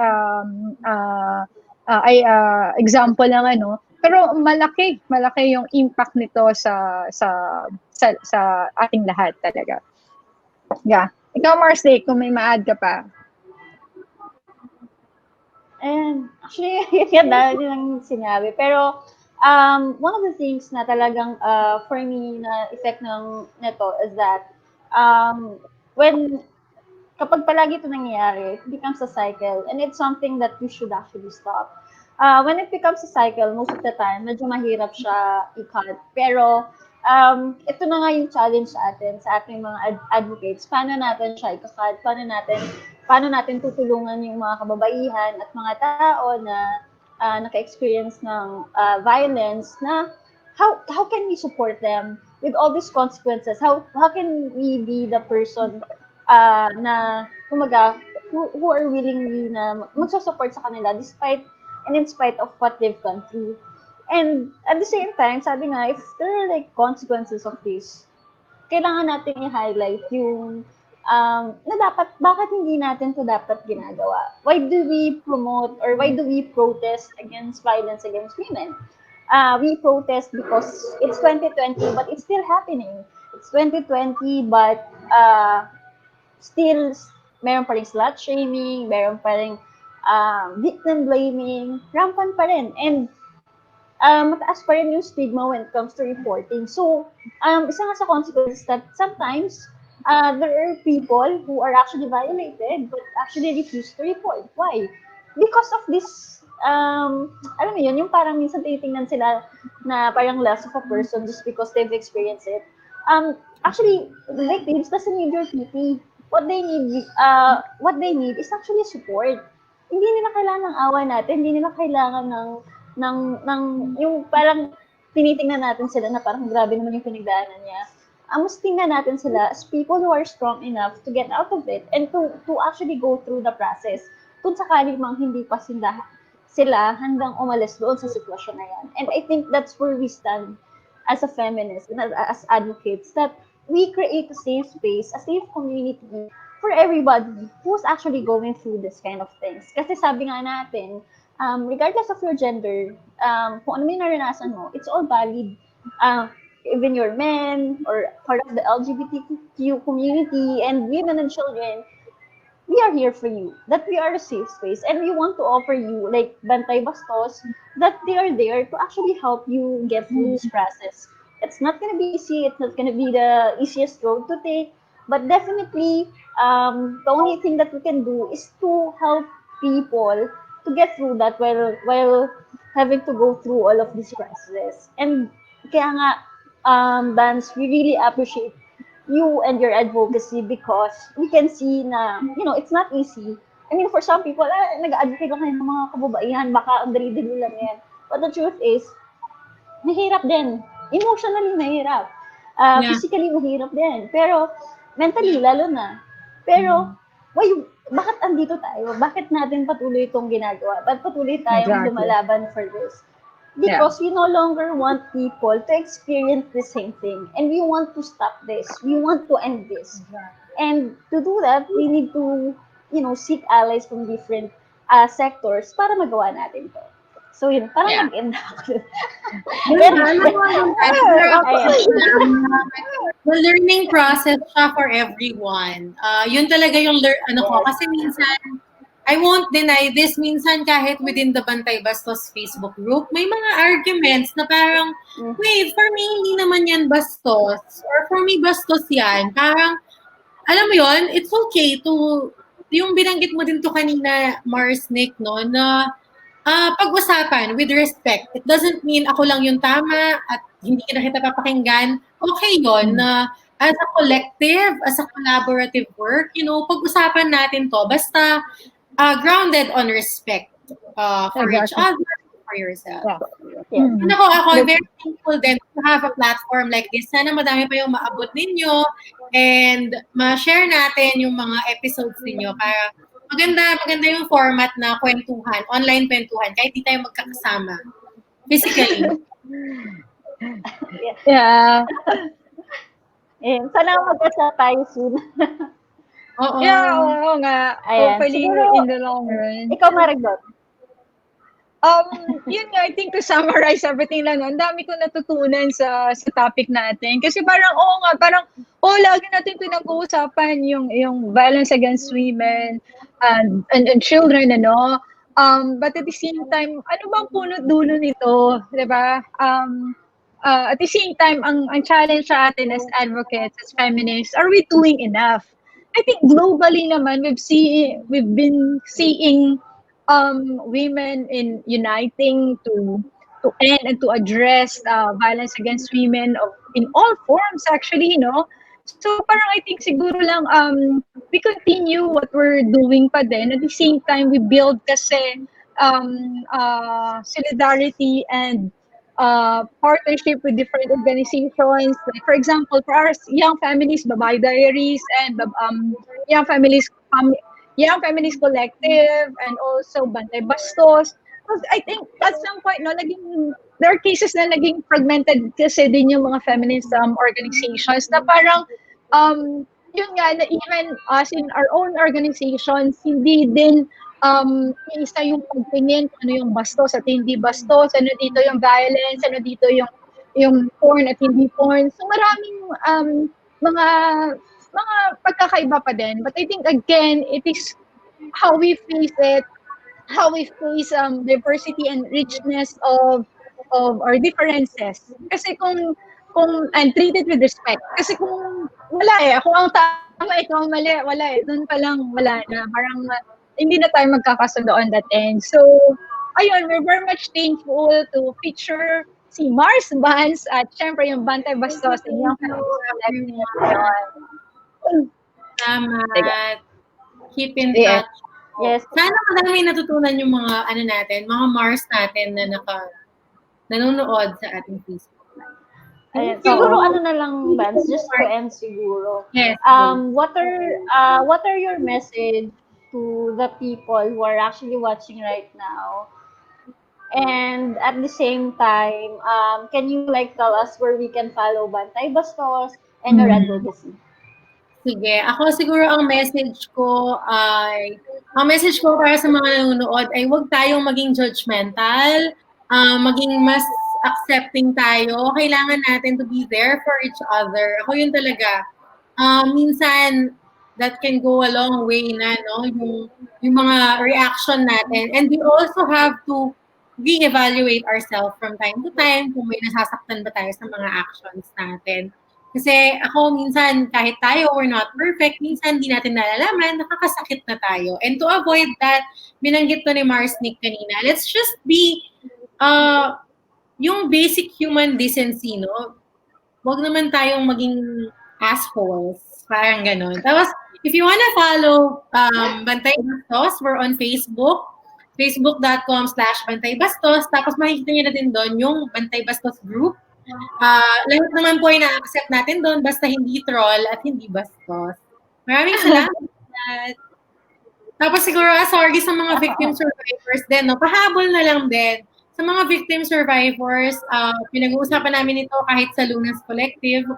example lang pero malaki yung impact nito sa ating lahat talaga. Yeah. Ikaw, Marsley, kung may ma-add ka pa. And actually, yun lang sinabi. Pero one of the things na talagang for me na effect nito is that kapag palagi ito nangyayari, it becomes a cycle, and it's something that we should actually stop. When it becomes a cycle, most of the time, medyo mahirap siya i-cut. Pero ito na nga yung challenge sa ating mga advocates. Paano natin siya i-cut? Paano natin tutulungan yung mga kababaihan at mga tao na naka-experience ng violence na how can we support them with all these consequences? How can we be the person na kumaga who are willingly na magsusupport sa kanila despite and in spite of what they've gone through. And at the same time, sabi nga, if there are like consequences of this, kailangan natin i-highlight yung na dapat, bakit hindi natin to dapat ginagawa? Why do we promote or why do we protest against violence against women? We protest because it's 2020 but it's still happening. It's 2020 but still meron pa rin slut shaming, meron pa rin victim blaming, rampant pa rin. And mataas pa rin yung stigma when it comes to reporting. So, isa nga sa consequences that sometimes there are people who are actually violated but actually refuse to report. Why? Because of this, alam mo yun, yung parang minsan tinitingnan sila na parang less of a person just because they've experienced it. Actually, the victims doesn't need your pity. What they need is actually support. Hindi nila kailangan ng awa natin, hindi nila kailangan ng yung parang tinitingnan natin sila na parang grabe naman yung pinagdaanan niya. Mas tingnan natin sila as people who are strong enough to get out of it and to actually go through the process kung sakali mang hindi pa sila handang umalis doon sa sitwasyon na yan. And I think that's where we stand as a feminist and as advocates, that we create a safe space, a safe community for everybody who's actually going through this kind of things. Kasi sabi nga natin, regardless of your gender, kung ano may naranasan mo, it's all valid. Even your men or part of the LGBTQ community and women and children, we are here for you, that we are a safe space, and we want to offer you, like Bantay Bastos, that they are there to actually help you get through this process. It's not going to be easy, it's not going to be the easiest road to take, but definitely, the only thing that we can do is to help people to get through that while having to go through all of these processes. And kaya nga, Vance, we really appreciate you and your advocacy because we can see na, it's not easy. I mean, for some people, nag-advocate lang kayo ng mga kababaihan, baka ang dali-dali lang yan. But the truth is, mahirap din. Emotionally, mahirap. Physically, mahirap din. Pero, mentally, lalo na. Pero, bakit andito tayo? Bakit natin patuloy itong ginagawa? Bakit patuloy tayong lumalaban for this? Because we no longer want people to experience the same thing. And we want to stop this. We want to end this. And to do that, we need to, seek allies from different sectors para magawa natin to. So, yun, parang nag-end ako. The learning process siya for everyone. Yun talaga yung kasi minsan, I won't deny this, minsan kahit within the Bantay Bastos Facebook group, may mga arguments na parang, wait, for me, hindi naman yan bastos. Or for me, bastos yan. Parang, alam mo yon, it's okay to, yung binanggit mo din to kanina, Mars, Nick, no, na pag-usapan with respect. It doesn't mean ako lang yung tama at hindi na kita papakinggan. Okay yon na as a collective, as a collaborative work, pag-usapan natin to. Basta, grounded on respect for each other, for yourself. And ako very thankful din to have a platform like this. Sana madami pa yung maabot ninyo and ma-share natin yung mga episodes ninyo para maganda yung format na kwentuhan, online kwentuhan, kahit di tayo magkakasama. Physically. Yeah. Sana magkasama tayo soon. Oo. Yeah, oo nga. Hopefully, in the long run. Ikaw, Maragdot. Yun nga, I think to summarize everything lang, ang dami ko natutunan sa topic natin. Kasi parang, lagi natin pinag-uusapan yung violence against women and children, but at the same time, ano bang punot-dulo nito, di ba? At the same time, ang challenge sa atin as advocates, as feminists, are we doing enough? I think globally naman, we've been seeing women in uniting to end and to address violence against women in all forms actually, So parang I think siguro lang we continue what we're doing pa din. At the same time, we build kasi solidarity and partnership with different organizations. Like for example, for our Young Feminist Babayi Diaries and Young Feminist Young Feminist Collective, and also Bantay Bastos. Because I think at some point, no, there are cases na naging fragmented kasi din yung mga feminist organizations na parang, yun nga, na even us in our own organizations, hindi din isa yung pagtingin kung ano yung bastos at hindi bastos, ano dito yung violence, ano dito yung porn at hindi porn. So maraming mga mga pagkakaiba pa din. But I think again, it is how we face it, how we face diversity and richness of our differences. Kasi and treat it with respect. Kasi kung wala ako ang tama, ikaw ang mali, wala doon pa lang wala na. Parang hindi na tayo magkakasundo on that end. So, ayun, we're very much thankful to feature si Mars Vance at syempre yung Bantay Bastos and Young Feminist Collective. Salamat. Keep in Yeah. touch. Yes. Sana madami natutunan yung mga mga Mars natin na nanonood sa ating Facebook. Ayan. Siguro ano na lang, Vance, just to end siguro. Yes. What are your message to the people who are actually watching right now? And at the same time, can you tell us where we can follow Bantay Bastos and your advocacy? Sige. Ako siguro ang message ko para sa mga nanonood ay huwag tayong maging judgmental, maging mas accepting tayo. Kailangan natin to be there for each other. Ako yun talaga. Minsan, that can go a long way na, no? Yung mga reaction natin. And we also have to re-evaluate ourselves from time to time kung may nasasaktan ba tayo sa mga actions natin. Kasi ako minsan, kahit tayo, we're not perfect, minsan di natin nalalaman, nakakasakit na tayo. And to avoid that, binanggit to ni Mars Nick kanina, let's just be yung basic human decency, no? Huwag naman tayong maging assholes. Parang ganon. Tapos, if you wanna follow Bantay Bastos, we're on Facebook, facebook.com/Bantay Bastos. Tapos makikita nyo na din doon yung Bantay Bastos group. Lahat naman po ay na-accept natin doon basta hindi troll at hindi bastos. Maraming salamat. Tapos siguro, sorry sa mga victim survivors din, no? Pahabol na lang din. Sa mga victim survivors, pinag-uusapan namin ito kahit sa Lunas Collective,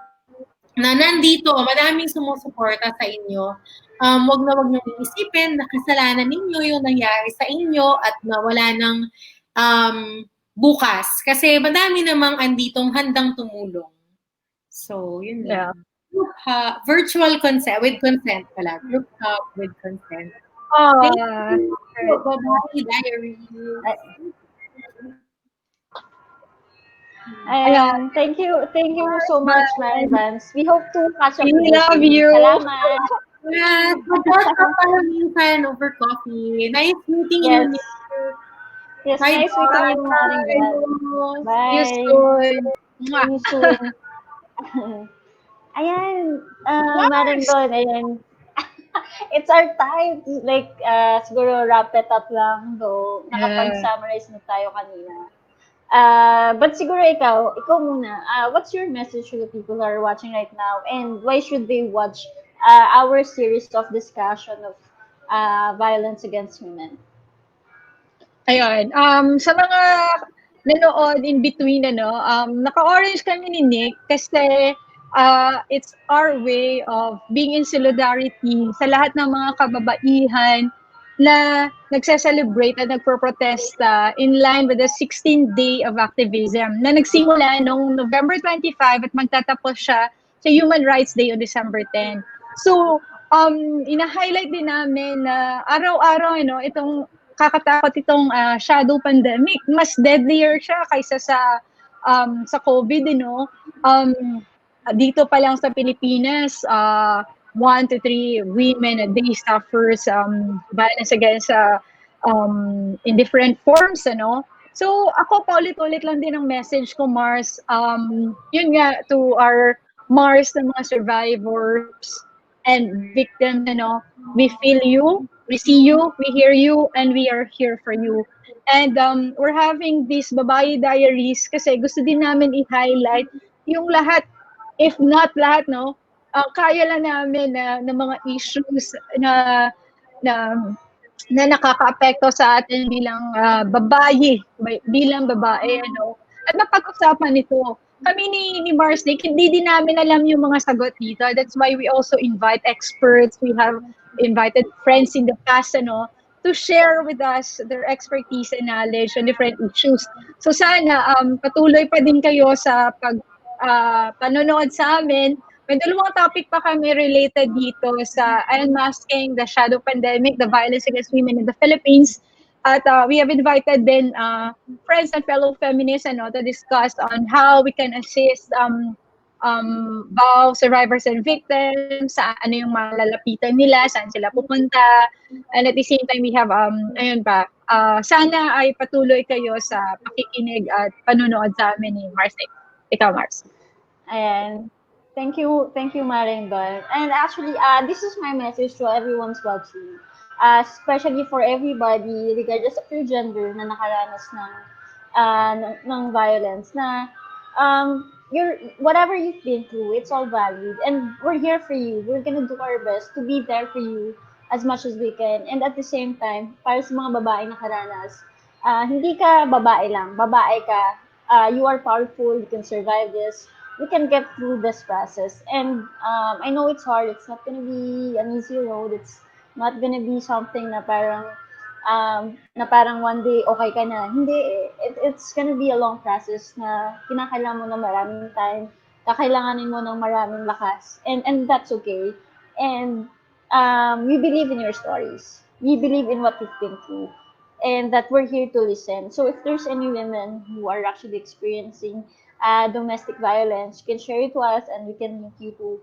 na nandito, madaming sumusuporta sa inyo. Wag na wag nyo iisipin na kasalanan ninyo yung nangyari sa inyo at na wala ng bukas. Kasi madami namang anditong handang tumulong. So, yun lang. Yeah. Virtual consent, with consent pala. Group talk with consent. Thank you. Babayi Diaries. Ayan. Thank you so much, Mary Vance. We hope to catch up with you. We love you. Salamat. Yes. Mag-catch up tayo minsan over coffee. Nice meeting you. Yes, nice meeting you, Maring Vance. Bye. See you soon. See you soon. Ayan. Maring Don, ayan. It's our time. Siguro wrap it up lang, though nakapag-summarize na tayo kanina. But siguro ikaw muna, what's your message to the people who are watching right now, and why should they watch our series of discussion of violence against women? Ayun, sa mga nanood in between, naka-orange kami ni Nick kasi it's our way of being in solidarity sa lahat ng mga kababaihan na nagse-celebrate at nagpo-protesta in line with the 16th day of activism na nagsimula noong November 25 at magtatapos siya sa Human Rights Day on December 10. So, ina-highlight din namin na araw-araw, itong kakatakot itong shadow pandemic. Mas deadlier siya kaysa sa COVID, dito pa lang sa Pilipinas, 1 to 3 women a day suffers violence against in different forms, So ako paulit-ulit lang din ang message ko, Mars. Yun nga, to our Mars na mga survivors and victims, we feel you, we see you, we hear you, and we are here for you. And we're having this Babayi Diaries kasi gusto din namin i-highlight yung lahat, if not lahat, kaya lang namin na mga issues na na na nakakaapekto sa atin bilang bilang babae, ano. At mapag-usapan ito. Kami ni Mars Nick, hindi din namin alam yung mga sagot dito. That's why we also invite experts. We have invited friends in the past, ano, to share with us their expertise and knowledge on different issues. So sana patuloy pa din kayo sa panonood sa amin. May dalawang topic pa kami related dito sa Unmasking the Shadow Pandemic, the violence against women in the Philippines. At we have invited then friends and fellow feminists, ano, to discuss on how we can assist survivors and victims, sa ano yung mga lalapitan nila, saan sila pupunta. And at the same time, we have, ayun pa, sana ay patuloy kayo sa pakikinig at panunood sa amin ni Mars. Ikaw, Mars. Ayan. Thank you, Maringdon. And actually, this is my message to everyone's watching. Especially for everybody, regardless of your gender, na nakaranas ng violence, na whatever you've been through, it's all valid. And we're here for you. We're gonna do our best to be there for you as much as we can. And at the same time, para sa mga babae nakaranas, hindi ka babae lang. Babae ka. You are powerful. You can survive this. We can get through this process. And I know it's hard. It's not gonna be an easy road. It's not gonna be something na parang one day okay ka na. Hindi eh. It's gonna be a long process na kinakailangan mo ng maraming time. Kakailanganin mo ng maraming lakas. And that's okay. And we believe in your stories. We believe in what you've been through. And that we're here to listen. So if there's any women who are actually experiencing domestic violence, you can share it to us and we can link you to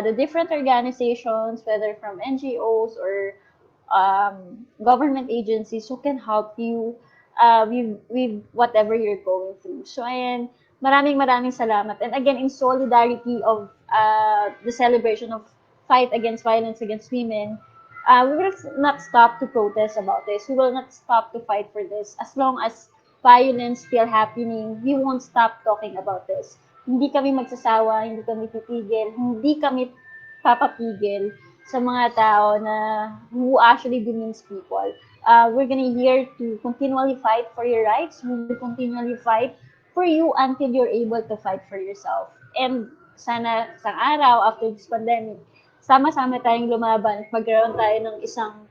the different organizations, whether from NGOs or government agencies who can help you with whatever you're going through. So ayan, maraming salamat. And again, in solidarity of the celebration of fight against violence against women, we will not stop to protest about this. We will not stop to fight for this. As long as violence still happening, we won't stop talking about this. Hindi kami magsasawa, hindi kami titigil, hindi kami papapigil sa mga tao na who actually demeans people. We're gonna here to continually fight for your rights. We will continually fight for you until you're able to fight for yourself. And sana isang araw after this pandemic, sama-sama tayong lumaban at magkaroon tayo ng isang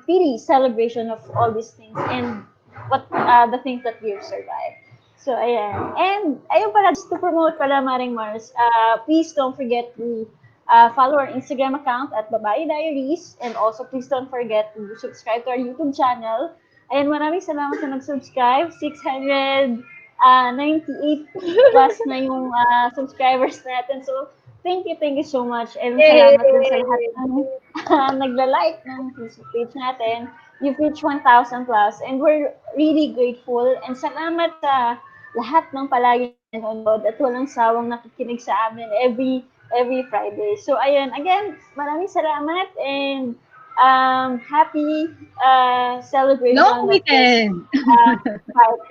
really celebration of all these things and what the things that we've survived. So, ayan. And, ayun pala, just to promote pala, Maring Mars, please don't forget to follow our Instagram account at Babayi Diaries. And also, please don't forget to subscribe to our YouTube channel. Ayan, maraming salamat sa nag-subscribe. 698 plus na yung subscribers natin. So, thank you so much. And salamat din sa lahat ng nagla-like ng Facebook page natin. You've reached 1,000 plus and we're really grateful. And salamat sa lahat ng palagi nanonood at walang sawang nakikinig sa amin every Friday. So, ayun, again, maraming salamat and happy celebration. Long weekend!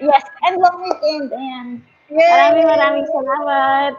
Yes, and long weekend. And maraming salamat.